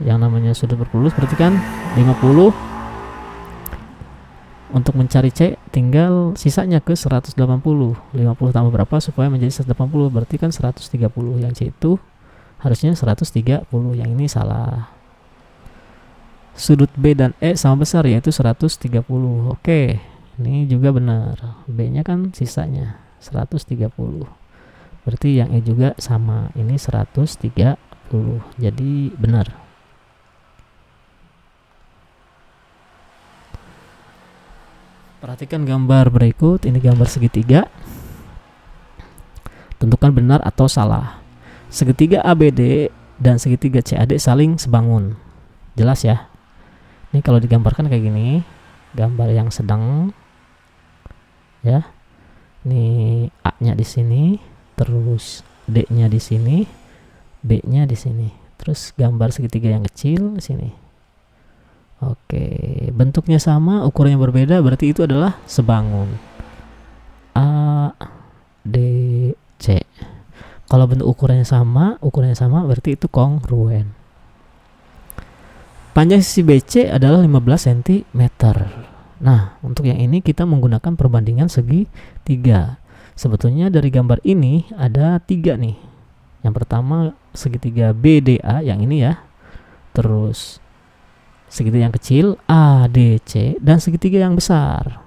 Yang namanya sudut berpelurus berarti kan 50. Untuk mencari C tinggal sisanya ke 180. 50 tambah berapa supaya menjadi 180? Berarti kan 130. Yang C itu harusnya 130. Yang ini salah. Sudut B dan E sama besar, yaitu 130. Oke, ini juga benar. B nya kan sisanya 130. Berarti yang E juga sama. Ini 130. Jadi benar. Perhatikan gambar berikut. Ini gambar segitiga. Tentukan benar atau salah. Segitiga ABD dan segitiga CAD saling sebangun. Jelas ya? Ini kalau digambarkan kayak gini, gambar yang sedang ya. Ini A-nya di sini, terus D-nya di sini, B-nya di sini. Terus gambar segitiga yang kecil di sini. Oke, bentuknya sama, ukurannya berbeda, berarti itu adalah sebangun. A, D, C. Kalau bentuk ukurannya sama berarti itu kongruen. Panjang sisi BC adalah 15 cm. Nah, untuk yang ini kita menggunakan perbandingan segitiga. Sebetulnya dari gambar ini ada 3 nih. Yang pertama segitiga BDA yang ini ya. Terus segitiga yang kecil ADC dan segitiga yang besar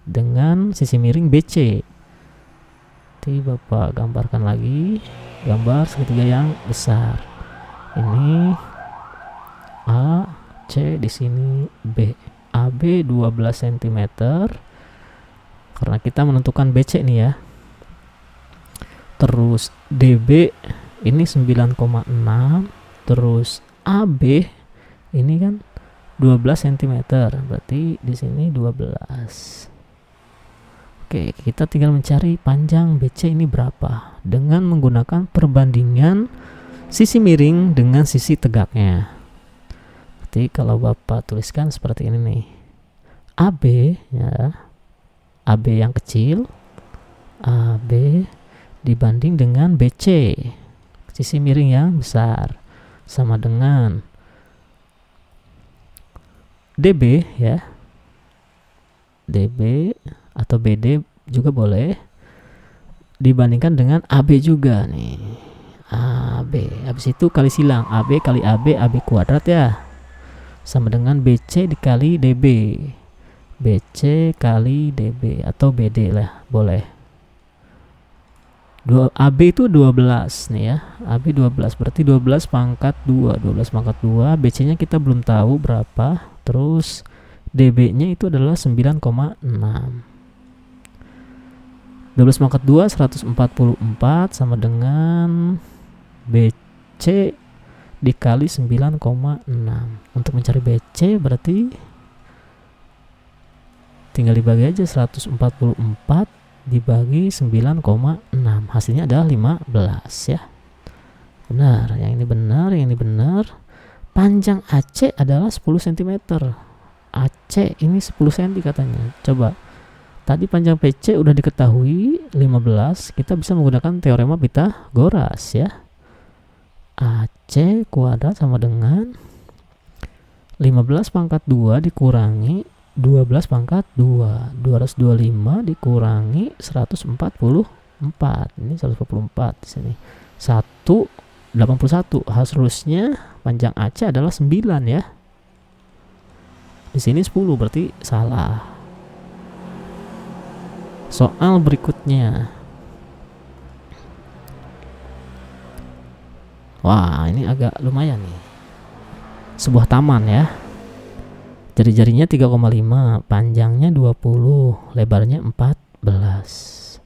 dengan sisi miring BC. Nanti Bapak gambarkan lagi gambar segitiga yang besar. Ini A, C, di sini B. AB 12 cm. Karena kita menentukan BC nih ya. Terus DB ini 9,6. Terus AB ini kan 12 cm. Berarti di sini 12. Oke, kita tinggal mencari panjang BC ini berapa dengan menggunakan perbandingan sisi miring dengan sisi tegaknya. Berarti kalau Bapak tuliskan seperti ini nih. AB ya. AB yang kecil, AB dibanding dengan BC, sisi miring yang besar, sama dengan DB ya. DB atau BD juga boleh dibandingkan dengan AB juga nih. AB, habis itu kali silang AB kali AB, AB kuadrat ya, sama dengan BC dikali DB, BC kali DB atau BD lah boleh. AB itu 12 nih ya, AB 12 berarti 12 pangkat 2, 12 pangkat 2, BC nya kita belum tahu berapa, terus DB nya itu adalah 9,6. 12 pangkat 2 144 sama dengan BC dikali 9,6. Untuk mencari BC berarti tinggal dibagi aja, 144 dibagi 9,6, hasilnya adalah 15 ya. Benar, yang ini benar, yang ini benar. Panjang AC adalah 10 cm. AC ini 10 cm katanya. Coba, tadi panjang PC udah diketahui 15, kita bisa menggunakan teorema Pythagoras ya. AC kuadrat sama dengan 15 pangkat 2 dikurangi 12 pangkat 2, 225 dikurangi 144. Ini 144 di sini. 181. Harusnya panjang AC adalah 9 ya. Di sini 10, berarti salah. Soal berikutnya. Wah, ini agak lumayan nih. Sebuah taman ya. Jari-jarinya 3,5, panjangnya 20, lebarnya 14.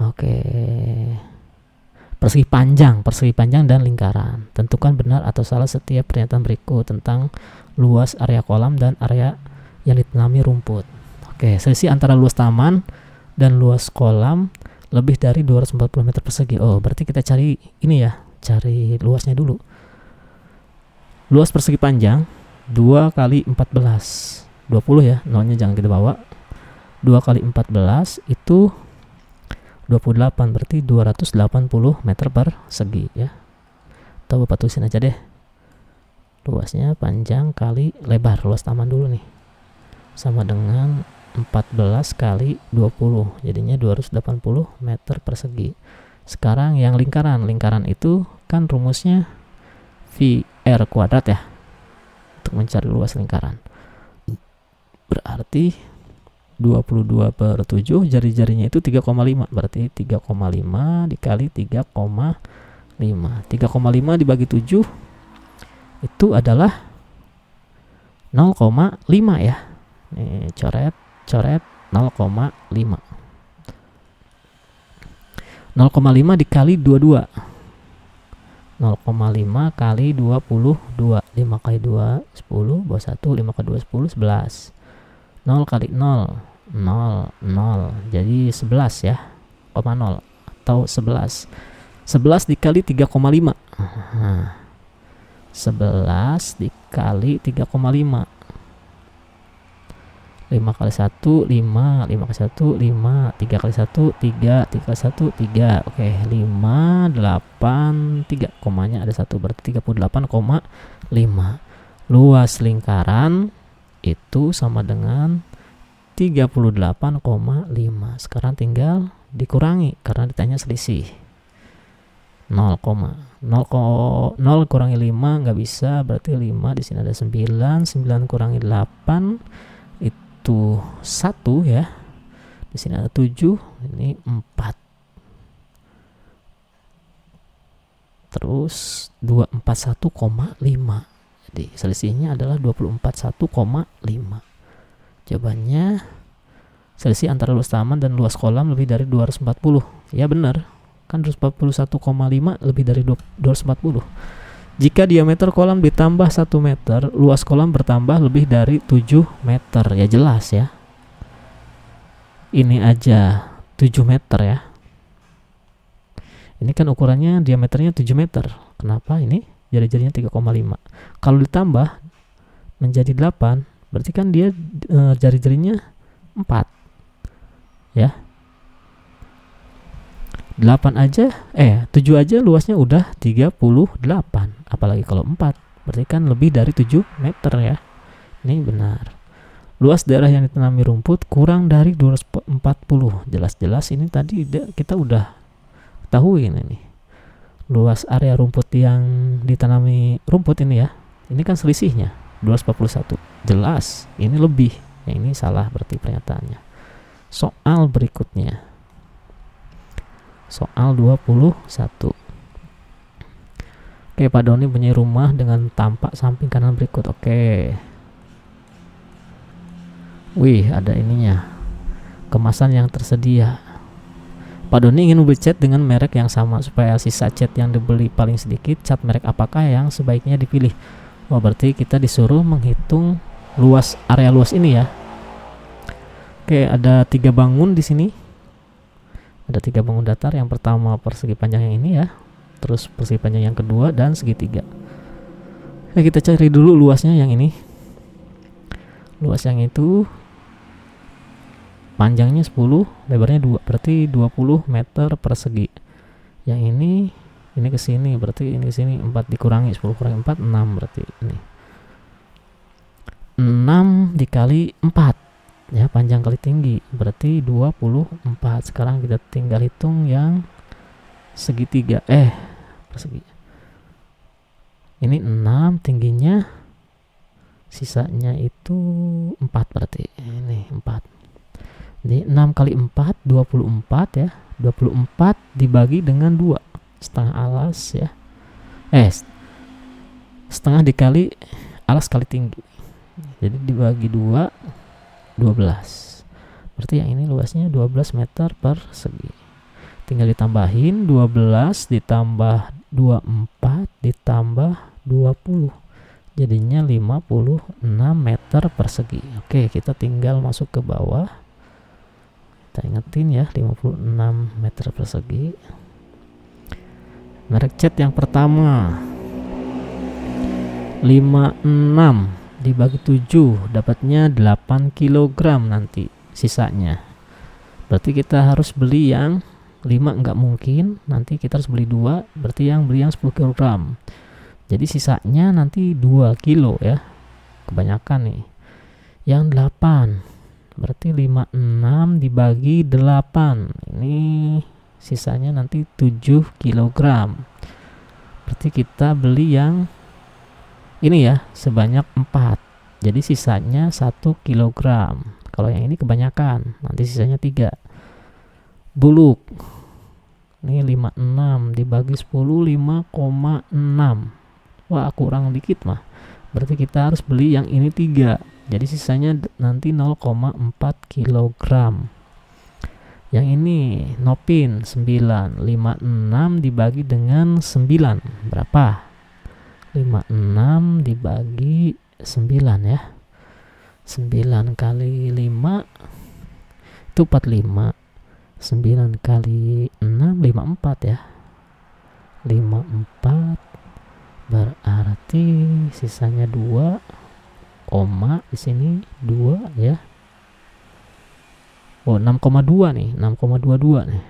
Oke. Persegi panjang dan lingkaran. Tentukan benar atau salah setiap pernyataan berikut tentang luas area kolam dan area yang ditanami rumput. Oke, selisih antara luas taman dan luas kolam lebih dari 240 meter persegi. Oh, berarti kita cari ini ya, cari luasnya dulu. Luas persegi panjang 2 kali 14, 20 ya, nolnya jangan kita bawa. 2 kali 14 itu 28, berarti 280 meter persegi ya. Atau Bapak tulisin aja deh. Luasnya panjang kali lebar, luas taman dulu nih. Sama dengan 14 kali 20, jadinya 280 meter persegi. Sekarang yang lingkaran itu kan rumusnya VR kuadrat ya, untuk mencari luas lingkaran. Berarti 22 per 7, jari-jarinya itu 3,5, berarti 3,5 dikali 3,5. 3,5 dibagi 7 itu adalah 0,5 ya. Nih, coret 0,5. 0,5 dikali 22. 0,5 kali 22. 5 kali 2 10, bawah 1, 5 kali 2 10, 11. 0 kali 0 0, 0. Jadi 11 ya, 0 atau 11. 11 dikali 3,5. 11 dikali 3,5. 5 kali 1 5, 5 kali 1 5, 3 kali 1 3, 3 kali 1 3. Oke, 5 8 3, komanya ada 1, berarti 38,5. Luas lingkaran itu sama dengan 38,5. Sekarang tinggal dikurangi karena ditanya selisih. 0, 0 kurangi 5 nggak bisa, berarti 5 di sini ada 9, 9 kurangi 8 itu 1 ya. Di sini ada 7, ini 4. Terus 241,5. Jadi selisihnya adalah 241,5. Jawabannya selisih antara luas taman dan luas kolam lebih dari 240. Ya benar, kan 241,5 lebih dari 240. Jika diameter kolam ditambah 1 meter, luas kolam bertambah lebih dari 7 meter. Ya jelas ya. Ini aja 7 meter ya. Ini kan ukurannya diameternya 7 meter. Kenapa ini jari-jarinya 3,5? Kalau ditambah menjadi 8, berarti kan dia jari-jarinya 4 ya. 8 aja 7 aja luasnya udah 38, apalagi kalau 4, berarti kan lebih dari 7 meter ya. Ini benar. Luas daerah yang ditanami rumput kurang dari 240. Jelas-jelas ini tadi kita udah ketahui ini. Luas area rumput yang ditanami rumput ini ya. Ini kan selisihnya 241. Jelas ini lebih. Ya, ini salah berarti pernyataannya. Soal berikutnya. Soal 21. Oke, Pak Doni punya rumah dengan tampak samping kanan berikut. Oke. Wih, ada ininya. Kemasan yang tersedia. Pak Doni ingin membeli cat dengan merek yang sama supaya sisa cat yang dibeli paling sedikit. Cat merek apakah yang sebaiknya dipilih? Wah, berarti kita disuruh menghitung luas area luas ini ya. Oke, ada 3 bangun di sini. Ada 3 bangun datar. Yang pertama persegi panjang yang ini ya. Terus persegi panjang yang kedua dan segitiga. Oke, kita cari dulu luasnya yang ini. Luas yang itu panjangnya 10, lebarnya 2, berarti 20 meter persegi. Yang ini ke sini, berarti ini ke sini 4 dikurangi 10 kurangi 4 6, berarti ini. 6 dikali 4 ya, panjang kali tinggi berarti 24. Sekarang kita tinggal hitung yang segitiga persegi. Ini 6 tingginya, sisanya itu 4 berarti ini 4. Jadi 6 kali 4 24 ya. 24 dibagi dengan 2, setengah alas ya. Setengah dikali alas kali tinggi. Jadi dibagi 2, 12. Berarti yang ini luasnya 12 meter persegi. Tinggal ditambahin 12 ditambah 24 ditambah 20. Jadinya 56 meter persegi. Oke, kita tinggal masuk ke bawah. Kita ingetin ya, 56 meter persegi. Merek cat yang pertama 56 dibagi 7 dapatnya 8 kg nanti sisanya. Berarti kita harus beli yang 5 enggak mungkin, nanti kita harus beli 2, berarti yang beli yang 10 kg. Jadi sisanya nanti 2 kilo ya. Kebanyakan nih. Yang 8 berarti 56 dibagi 8. Ini sisanya nanti 7 kg. Berarti kita beli yang ini ya, sebanyak 4. Jadi sisanya 1 kg. Kalau yang ini kebanyakan, nanti sisanya 3. Buluk. Ini 56 dibagi 10 5,6. Wah, kurang dikit mah. Berarti kita harus beli yang ini 3. Jadi sisanya nanti 0,4 kg. Yang ini Nopin 9, 56 dibagi dengan 9 berapa? 56 dibagi 9 ya. 9 kali 5 itu 45. 9 kali 6 54 ya. 54 berarti sisanya 2, di sini 2 ya. 6,2 nih, 6,22 nih.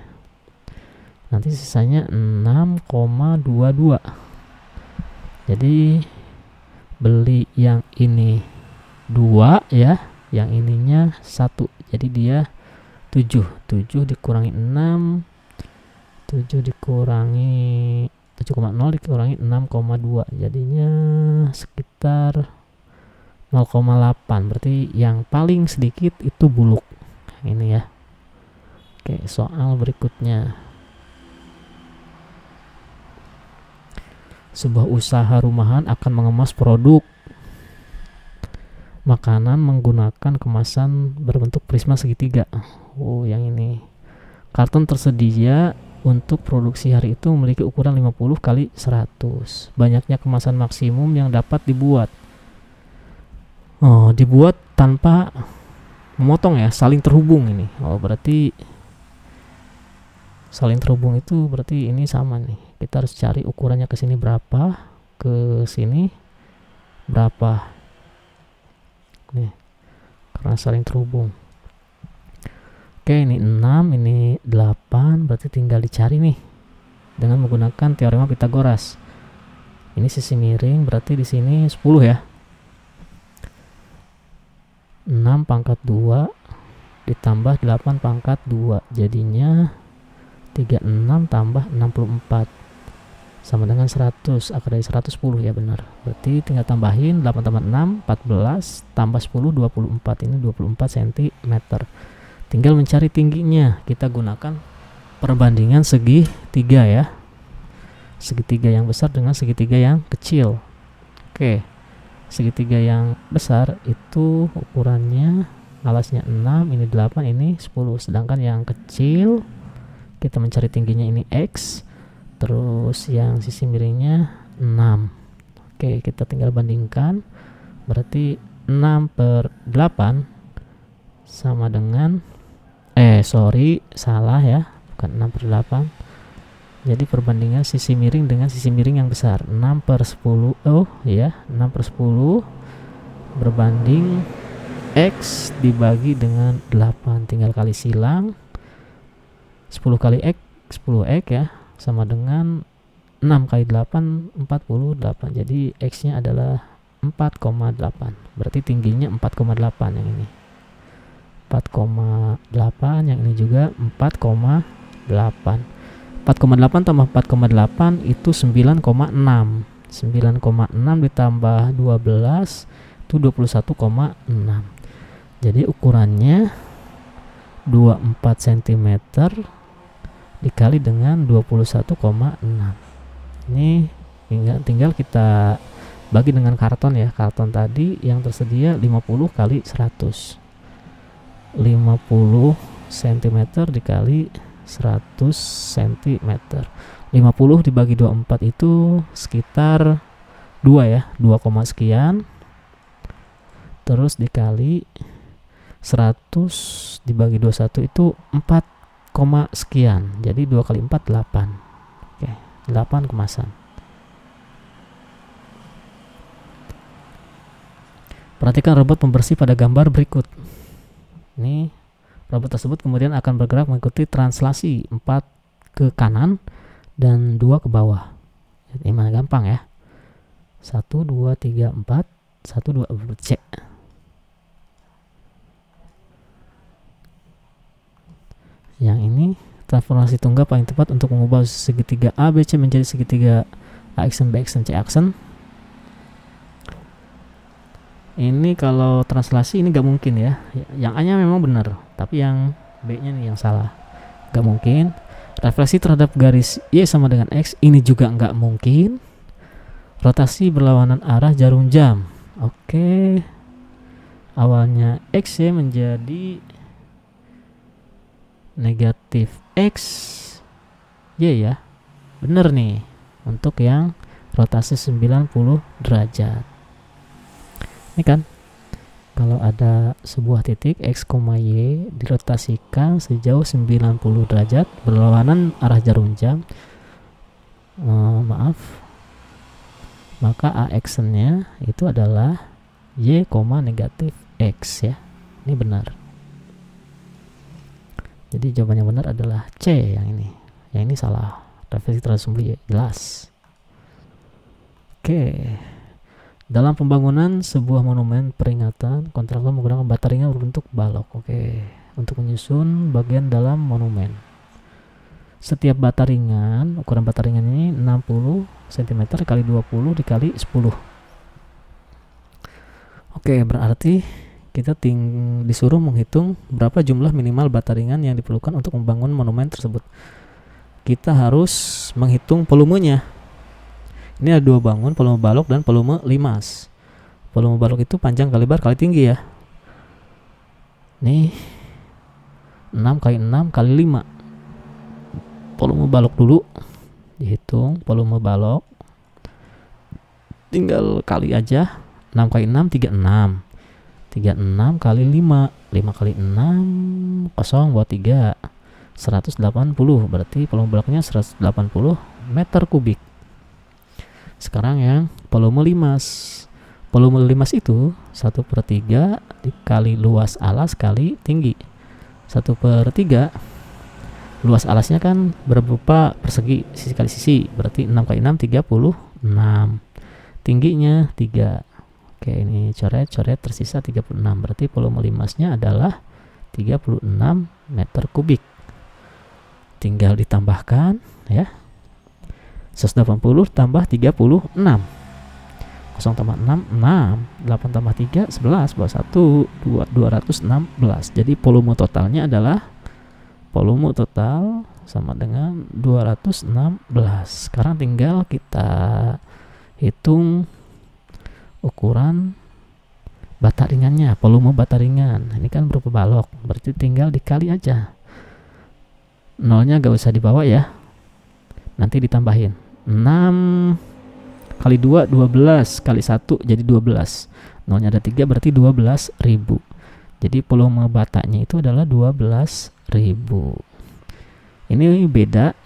Nanti sisanya 6,22. Jadi beli yang ini 2 ya, yang ininya 1. Jadi dia 7 dikurangi 6, 7 dikurangi 7,0 dikurangi 6,2, jadinya sekitar 0,8. Berarti yang paling sedikit itu buluk ini ya. Oke, soal berikutnya. Sebuah usaha rumahan akan mengemas produk makanan menggunakan kemasan berbentuk prisma segitiga. Yang ini. Karton tersedia untuk produksi hari itu memiliki ukuran 50 kali 100. Banyaknya kemasan maksimum yang dapat dibuat. Dibuat tanpa memotong ya, saling terhubung ini. Berarti saling terhubung itu berarti ini sama nih. Kita harus cari ukurannya ke sini berapa, ke sini berapa. Nih, karena saling terhubung. Oke, ini 6, ini 8, berarti tinggal dicari nih dengan menggunakan teorema Pitagoras. Ini sisi miring, berarti di sini 10 ya. 6 pangkat 2 ditambah 8 pangkat 2, jadinya 36 tambah 64 sama dengan 100. Akar dari 110 ya, benar. Berarti tinggal tambahin 8 tambah 6 14 tambah 10 24. Ini 24 cm. Tinggal mencari tingginya. Kita gunakan perbandingan segitiga ya. Segitiga yang besar dengan segitiga yang kecil. Oke. Segitiga yang besar itu ukurannya alasnya 6, ini 8, ini 10. Sedangkan yang kecil kita mencari tingginya ini X, terus yang sisi miringnya 6. Oke, kita tinggal bandingkan. Berarti 6/8 sama dengan salah ya, bukan 6/8. Jadi perbandingan sisi miring dengan sisi miring yang besar, 6/10. 6/10 berbanding X dibagi dengan 8. Tinggal kali silang. 10 kali X 10X ya, sama dengan 6 kali 8 48. Jadi X nya adalah 4,8. Berarti tingginya 4,8 yang ini. 4,8, yang ini juga 4,8. 4,8 tambah 4,8 itu 9,6. 9,6 ditambah 12 itu 21,6. Jadi ukurannya 24 cm dikali dengan 21,6. Ini tinggal kita bagi dengan karton ya. Karton tadi yang tersedia 50 kali 100. 50 cm dikali 100 cm. 50 dibagi 24 itu sekitar 2 ya, 2, sekian. Terus dikali 100 dibagi 21 itu 4, sekian. Jadi 2 kali 4 8. Oke, 8 kemasan. Perhatikan robot pembersih pada gambar berikut. Ini robot tersebut kemudian akan bergerak mengikuti translasi 4 ke kanan dan 2 ke bawah. Ini mana gampang ya. 1, 2, 3, 4. 1, 2, C. Yang ini transformasi tunggal paling tepat untuk mengubah segitiga ABC menjadi segitiga A aksen, B aksen, C aksen. Ini kalau translasi ini gak mungkin ya. Yang A nya memang benar, tapi yang B nya nih yang salah. Gak mungkin. Refleksi terhadap garis Y sama dengan X ini juga gak mungkin. Rotasi berlawanan arah jarum jam. Oke. Awalnya X Y menjadi negatif X Y ya. Bener nih untuk yang rotasi 90 derajat. Ini kan kalau ada sebuah titik X, Y dirotasikan sejauh 90 derajat berlawanan arah jarum jam, maka A aksennya itu adalah Y, negatif X ya. Ini benar. Jadi jawaban yang benar adalah C yang ini. Yang ini salah. Refleksi terhadap sumber Y jelas. Oke. Dalam pembangunan sebuah monumen peringatan, kontraktor menggunakan bata ringan berbentuk balok. Oke, untuk menyusun bagian dalam monumen. Setiap bata ringan, ukuran bata ringan ini 60 cm kali 20 dikali 10. Oke, berarti kita disuruh menghitung berapa jumlah minimal bata ringan yang diperlukan untuk membangun monumen tersebut. Kita harus menghitung volumenya. Ini ada 2 bangun, volume balok dan volume limas. Volume balok itu panjang kali lebar kali tinggi ya. Nih 6 kali 6 kali 5. Volume balok dulu dihitung. Volume balok tinggal kali aja. 6 kali 6 36. 36 kali 5. 5 kali 6 kosong buat 3. 180. Berarti volume baloknya 180 meter kubik. Sekarang yang volume limas. Volume limas itu 1/3 dikali luas alas kali tinggi. 1/3 luas alasnya kan berupa persegi, sisi kali sisi. Berarti 6 kali 6 36. Tingginya 3. Oke, ini coret tersisa 36. Berarti volume limasnya adalah 36 meter kubik. Tinggal ditambahkan ya. 180 tambah 36. 0 tambah 6, 6. 8 tambah 3, 11. Bawah 1, 216. Jadi volume totalnya adalah volume total sama dengan 216. Sekarang tinggal kita hitung ukuran bata ringannya, volume bata ringan. Ini kan berupa balok, berarti tinggal dikali aja. Nolnya gak usah dibawa ya. Nanti ditambahin. 6 kali 2 12 kali 1 jadi 12. Nolnya ada 3 berarti 12.000. Jadi volume batanya itu adalah 12.000. Ini beda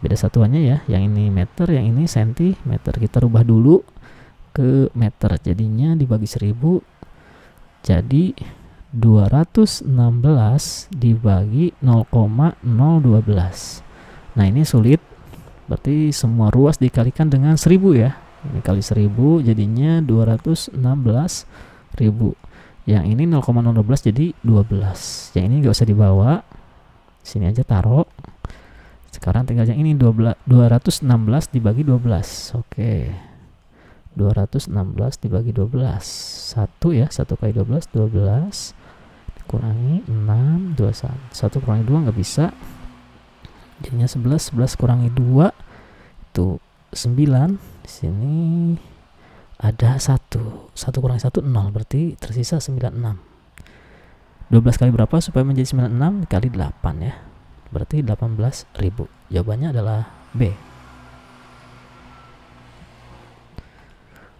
satuannya ya. Yang ini meter, yang ini sentimeter. Kita rubah dulu ke meter. Jadinya dibagi 1000 jadi 216 dibagi 0,012. Nah, ini sulit. Berarti semua ruas dikalikan dengan 1000 ya. Ini kali 1000 jadinya 216.000. Yang ini 0,012 jadi 12. Yang ini nggak usah dibawa, sini aja taruh. Sekarang tinggal yang ini 216 dibagi 12. Oke, 216 dibagi 12 1 ya, 1 kali 12 12 kurangi 6 21 1 kurangi 2 nggak bisa, jadinya 11 11 kurangi 2 itu 9. Di sini ada 1 kurangi 1 0, berarti tersisa 96. 12 kali berapa supaya menjadi 96? Kali 8 ya, berarti 18.000. Jawabannya adalah B.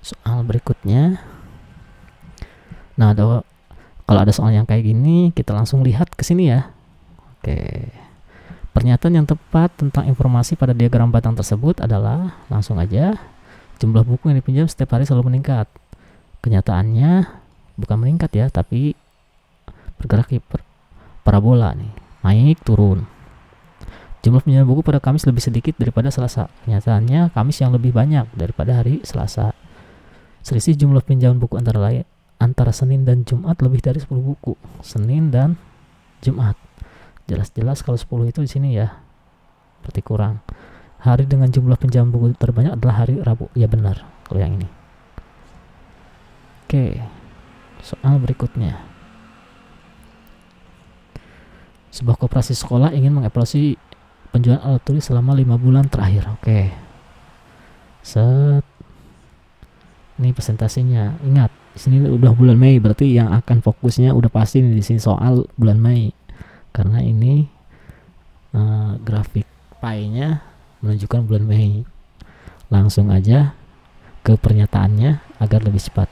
Soal berikutnya, nah kalau ada soal yang kayak gini kita langsung lihat ke sini ya. Oke, pernyataan yang tepat tentang informasi pada diagram batang tersebut adalah, langsung aja, jumlah buku yang dipinjam setiap hari selalu meningkat. Kenyataannya bukan meningkat ya, tapi bergerak di parabola nih, naik turun. Jumlah pinjaman buku pada Kamis lebih sedikit daripada Selasa. Kenyataannya Kamis yang lebih banyak daripada hari Selasa. Selisih jumlah pinjaman buku antara Senin dan Jumat lebih dari 10 buku. Senin dan Jumat. Jelas-jelas kalau 10 itu di sini ya, berarti kurang. Hari dengan jumlah pinjaman buku terbanyak adalah hari Rabu. Ya benar kalau yang ini. Oke, soal berikutnya. Sebuah koperasi sekolah ingin mengevaluasi penjualan alat tulis selama 5 bulan terakhir. Oke. Ini presentasinya. Ingat, di sini udah bulan Mei, berarti yang akan fokusnya udah pasti nih di sini soal bulan Mei. Karena ini grafik pie-nya menunjukkan bulan Mei. Langsung aja ke pernyataannya agar lebih cepat.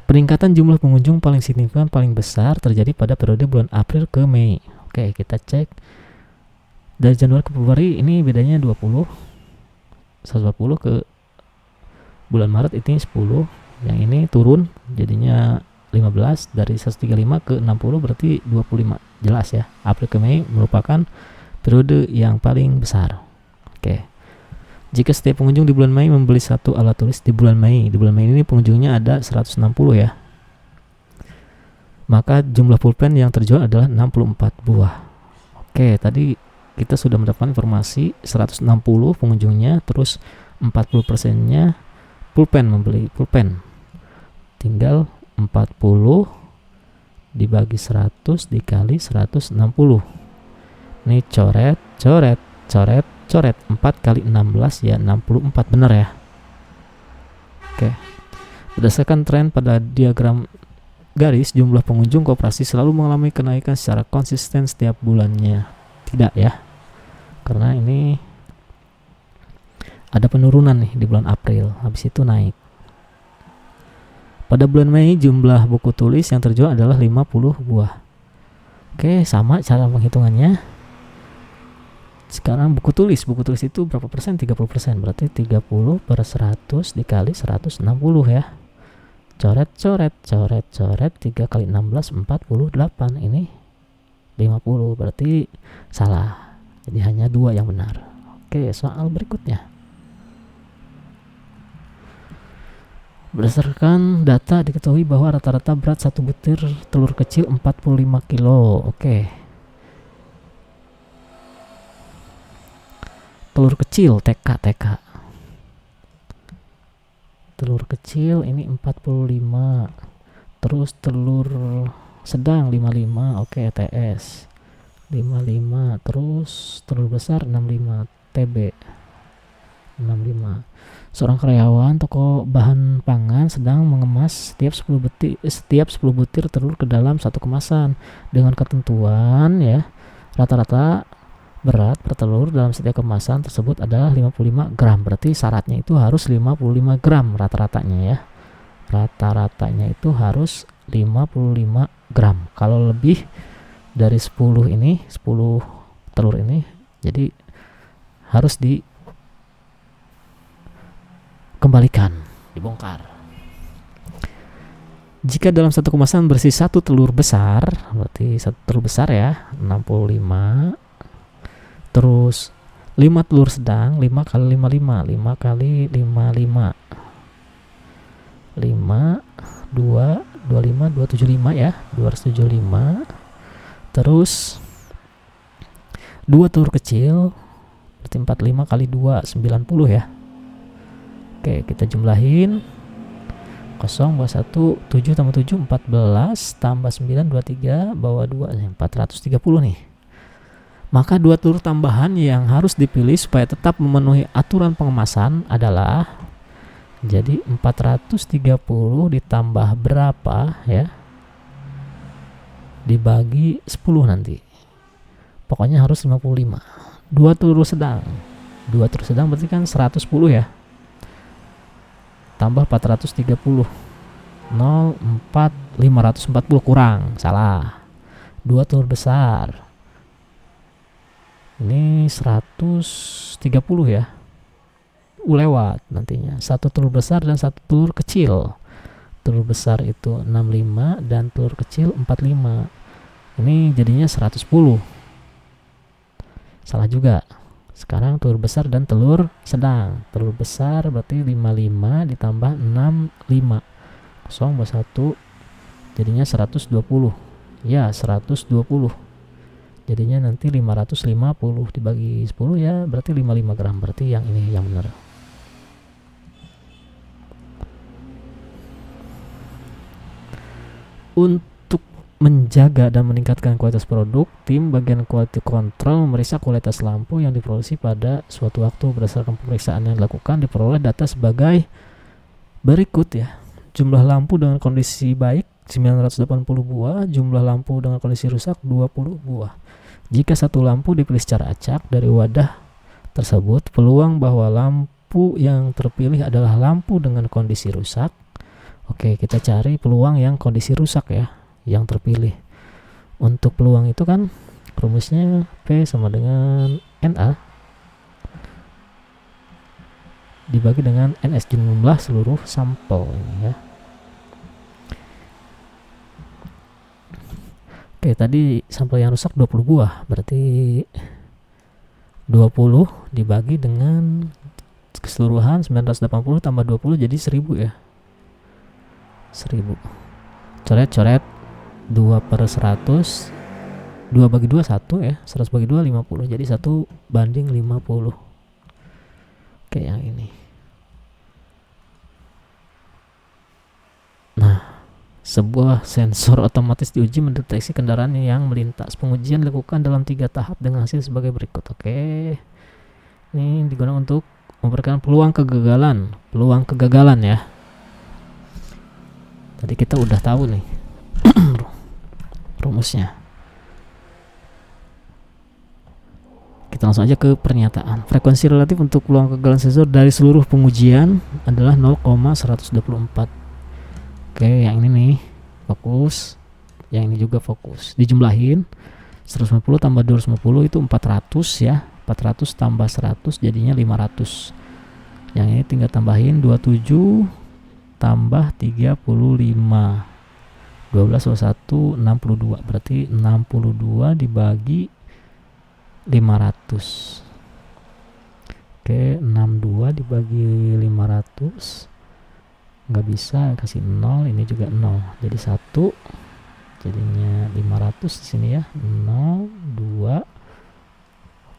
Peningkatan jumlah pengunjung paling signifikan paling besar terjadi pada periode bulan April ke Mei. Oke, kita cek. Dari Januari ke Februari ini bedanya 140 ke bulan Maret ini 10. Yang ini turun jadinya 15, dari 135 ke 60 berarti 25. Jelas ya, April ke Mei merupakan periode yang paling besar. Oke. Jika setiap pengunjung di bulan Mei membeli satu alat tulis di bulan Mei ini pengunjungnya ada 160 ya. Maka jumlah pulpen yang terjual adalah 64 buah. Oke, tadi kita sudah mendapatkan informasi 160 pengunjungnya, terus 40%-nya membeli pulpen. Tinggal 40 dibagi 100 dikali 160. Ini coret 4 kali 16 ya 64, benar ya. Oke. Berdasarkan tren pada diagram garis, jumlah pengunjung koperasi selalu mengalami kenaikan secara konsisten setiap bulannya. Tidak ya, karena ini ada penurunan nih di bulan April, habis itu naik. Pada bulan Mei jumlah buku tulis yang terjual adalah 50 buah. Oke, sama cara penghitungannya. Sekarang buku tulis itu berapa persen? 30%, berarti 30 per 100 dikali 160 ya. Coret 3 kali 16 48, ini 50, berarti salah, jadi hanya 2 yang benar. Oke, soal berikutnya. Berdasarkan data diketahui bahwa rata-rata berat satu butir telur kecil 45 kilo. Oke. Telur kecil TK. Telur kecil ini 45. Terus telur sedang 55. Oke, TS 55. Terus telur besar 65, TB 65. Seorang karyawan toko bahan pangan sedang mengemas setiap 10 butir telur ke dalam satu kemasan dengan ketentuan ya, rata-rata berat per telur dalam setiap kemasan tersebut adalah 55 gram. Berarti syaratnya itu harus 55 gram rata-ratanya ya. Rata-ratanya itu harus 55 gram. Kalau lebih dari 10 telur ini, jadi harus dikembalikan, dibongkar. Jika dalam satu kemasan bersih satu telur besar, berarti satu telur besar ya 65. Terus 5 telur sedang, 5 kali 55, 5 kali 55. 5 2 25 275 ya, 275. Terus 2 telur kecil berarti 45 kali 2 90 ya. Oke, kita jumlahin. 0 bawah 1 7 tambah 7 14 tambah 9 23 bawah 2 430 nih. Maka 2 telur tambahan yang harus dipilih supaya tetap memenuhi aturan pengemasan adalah, jadi 430 ditambah berapa ya, dibagi 10 nanti. Pokoknya harus 55. 2 telur sedang. 2 telur sedang berarti kan 110 ya. Tambah 430. 0,4 540 kurang, salah. 2 telur besar. Ini 130 ya. Lewat nantinya. 1 telur besar dan 1 telur kecil. Telur besar itu 65 dan telur kecil 45. Ini jadinya 110. Salah juga. Sekarang telur besar dan telur sedang. Telur besar berarti 55 ditambah 65. 0 bawah 1 jadinya 120. Ya, 120. Jadinya nanti 550 dibagi 10 ya, berarti 55 gram. Berarti yang ini yang benar. Untuk menjaga dan meningkatkan kualitas produk, tim bagian quality control memeriksa kualitas lampu yang diproduksi pada suatu waktu. Berdasarkan pemeriksaan yang dilakukan, diperoleh data sebagai berikut ya. Jumlah lampu dengan kondisi baik 980 buah, jumlah lampu dengan kondisi rusak 20 buah. Jika satu lampu dipilih secara acak dari wadah tersebut, peluang bahwa lampu yang terpilih adalah lampu dengan kondisi rusak. Oke, kita cari peluang yang kondisi rusak ya, yang terpilih. Untuk peluang itu kan rumusnya P sama dengan NA dibagi dengan NS, jumlah seluruh sampel ini ya. Oke, tadi sampel yang rusak 20 buah, berarti 20 dibagi dengan keseluruhan 980 tambah 20 jadi 1000 ya. 1000. Coret-coret 2 per 100, 2 bagi 2 1 ya, 100 bagi 2 50, jadi 1 banding 50. Oke, yang ini. Nah, sebuah sensor otomatis diuji mendeteksi kendaraan yang melintas. Pengujian dilakukan dalam 3 tahap dengan hasil sebagai berikut. Oke, ini digunakan untuk memberikan peluang kegagalan ya. Tadi kita udah tahu nih rumusnya. Kita langsung aja ke pernyataan. Frekuensi relatif untuk peluang kegagalan sensor dari seluruh pengujian adalah 0,124. Oke, yang ini nih fokus, yang ini juga fokus. Dijumlahin 150 tambah 250 itu 400 ya. 400 tambah 100 jadinya 500. Yang ini tinggal tambahin 27 tambah 35. 12 plus 1 62, berarti 62 dibagi 500. Oke, 62 dibagi 500 nggak bisa, kasih 0, ini juga 0, jadi 1, jadinya 500 di sini ya. 0 2,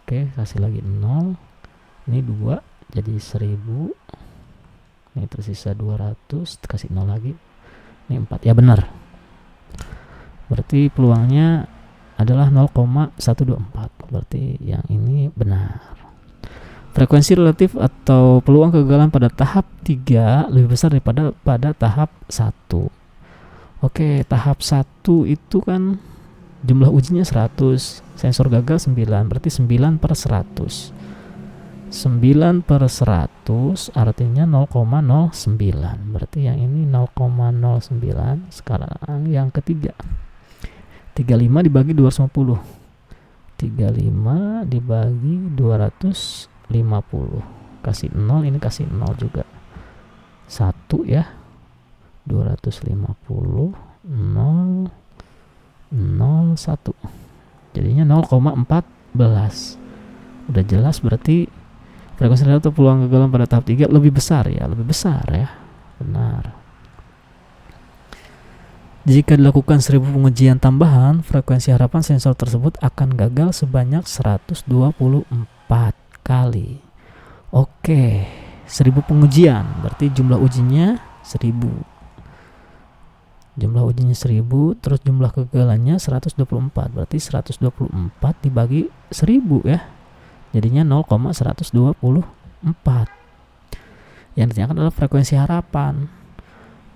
oke, kasih lagi 0, ini 2 jadi 1000, ini tersisa 200, kasih 0 lagi, ini 4 ya, benar. Berarti peluangnya adalah 0,124, berarti yang ini benar. Frekuensi relatif atau peluang kegagalan pada tahap 3 lebih besar daripada pada tahap 1. Oke, tahap 1 itu kan jumlah ujinya 100, sensor gagal 9, berarti 9 per 100. 9 per 100 artinya 0,09, berarti yang ini 0,09. Sekarang yang ketiga, 35 dibagi 250. 35 dibagi 250, kasih 0, ini kasih 0 juga, 1 ya. 250 0 01, jadinya 0,14. Udah jelas, berarti frekuensi atau peluang kegagalan pada tahap 3 lebih besar ya, lebih besar ya, benar. Jika dilakukan 1000 pengujian tambahan, frekuensi harapan sensor tersebut akan gagal sebanyak 124 kali. Oke, 1000 pengujian berarti jumlah ujinya 1000. Jumlah ujinya 1000, terus jumlah kegagalannya 124. Berarti 124 dibagi 1000 ya. Jadinya 0,124. Yang ditanyakan adalah frekuensi harapan.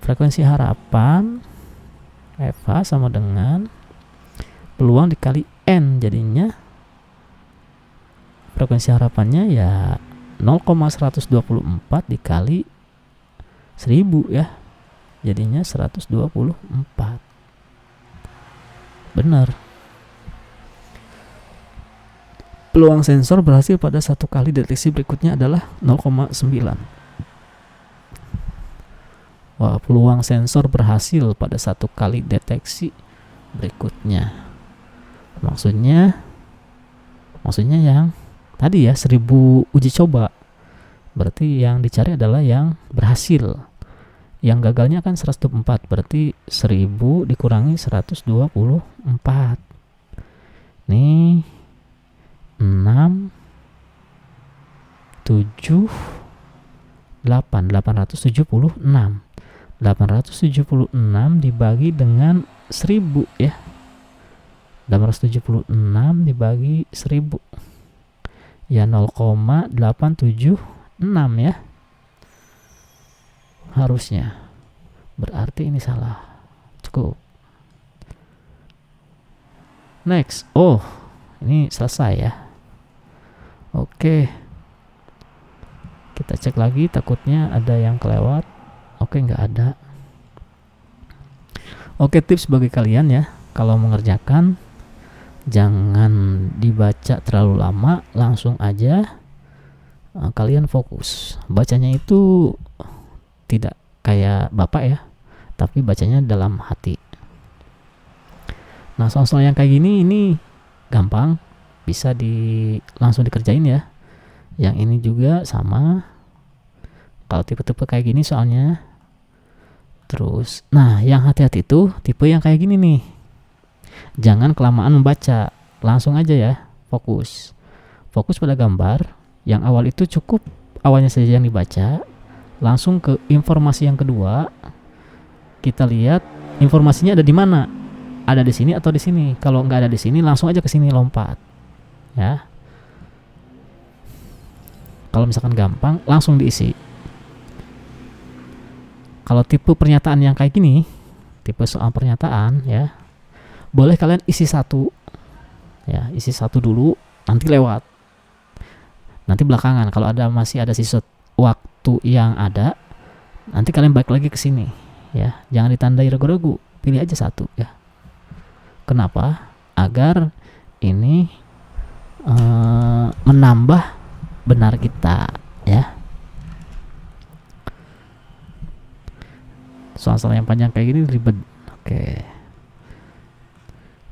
Frekuensi harapan FH sama dengan peluang dikali N, jadinya frekuensi harapannya ya 0,124 dikali 1000 ya, jadinya 124. Benar. Peluang sensor berhasil pada satu kali deteksi berikutnya adalah 0,9. Wah, peluang sensor berhasil pada satu kali deteksi berikutnya. Maksudnya yang tadi ya 1000 uji coba. Berarti yang dicari adalah yang berhasil. Yang gagalnya kan 124, berarti 1000 dikurangi 124. Nih 6 7 8 876. 876 dibagi dengan 1000 ya. 876 dibagi 1000 ya 0,876 ya harusnya. Berarti ini salah. Cukup. Next. Oh, ini selesai ya. Oke, kita cek lagi, takutnya ada yang kelewat. Oke, nggak ada. Oke, tips bagi kalian ya, kalau mengerjakan jangan dibaca terlalu lama, langsung aja kalian fokus. Bacanya itu tidak kayak bapak ya, tapi bacanya dalam hati. Nah, soal-soal yang kayak gini ini gampang, bisa langsung dikerjain ya. Yang ini juga sama. Kalau tipe-tipe kayak gini soalnya. Terus, nah yang hati-hati itu tipe yang kayak gini nih. Jangan kelamaan membaca, langsung aja ya, fokus. Fokus pada gambar. Yang awal itu cukup awalnya saja yang dibaca. Langsung ke informasi yang kedua. Kita lihat informasinya ada di mana. Ada di sini atau di sini. Kalau nggak ada di sini, langsung aja ke sini lompat. Ya. Kalau misalkan gampang, langsung diisi. Kalau tipe pernyataan yang kayak gini, tipe soal pernyataan ya, boleh kalian isi satu ya, isi satu dulu, nanti lewat, nanti belakangan kalau masih ada sisa waktu yang ada, nanti kalian balik lagi ke sini ya, jangan ditandai ragu-ragu, pilih aja satu ya. Kenapa? Agar ini menambah benar kita ya. Soal-soal yang panjang kayak gini ribet. Oke.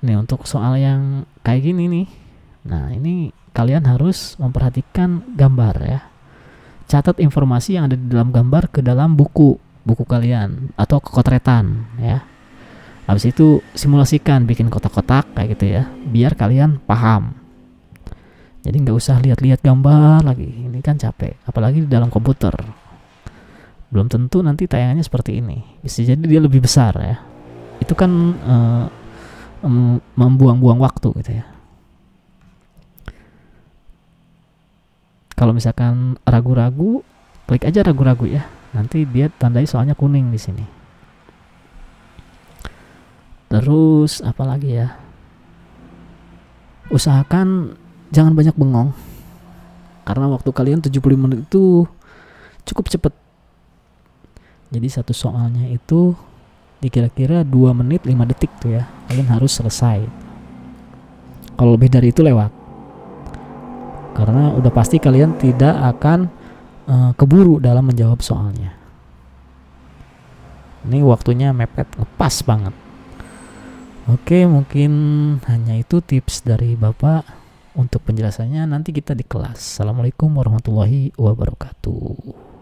Nih untuk soal yang kayak gini nih. Nah, ini kalian harus memperhatikan gambar ya. Catat informasi yang ada di dalam gambar ke dalam buku kalian atau kekotretan ya. Habis itu simulasikan, bikin kotak-kotak kayak gitu ya, biar kalian paham. Jadi nggak usah lihat-lihat gambar lagi. Ini kan capek, apalagi di dalam komputer. Belum tentu nanti tayangannya seperti ini, bisa jadi dia lebih besar ya. Itu kan membuang-buang waktu gitu ya. Kalau misalkan ragu-ragu, klik aja ragu-ragu ya. Nanti dia tandai soalnya kuning di sini. Terus apa lagi ya? Usahakan jangan banyak bengong. Karena waktu kalian 75 menit itu cukup cepat. Jadi satu soalnya itu kira-kira 2 menit 5 detik tuh ya. Kalian harus selesai. Kalau lebih dari itu lewat. Karena udah pasti kalian tidak akan keburu dalam menjawab soalnya. Ini waktunya mepet, ngepas banget. Oke, mungkin hanya itu tips dari Bapak. Untuk penjelasannya nanti kita di kelas. Assalamualaikum warahmatullahi wabarakatuh.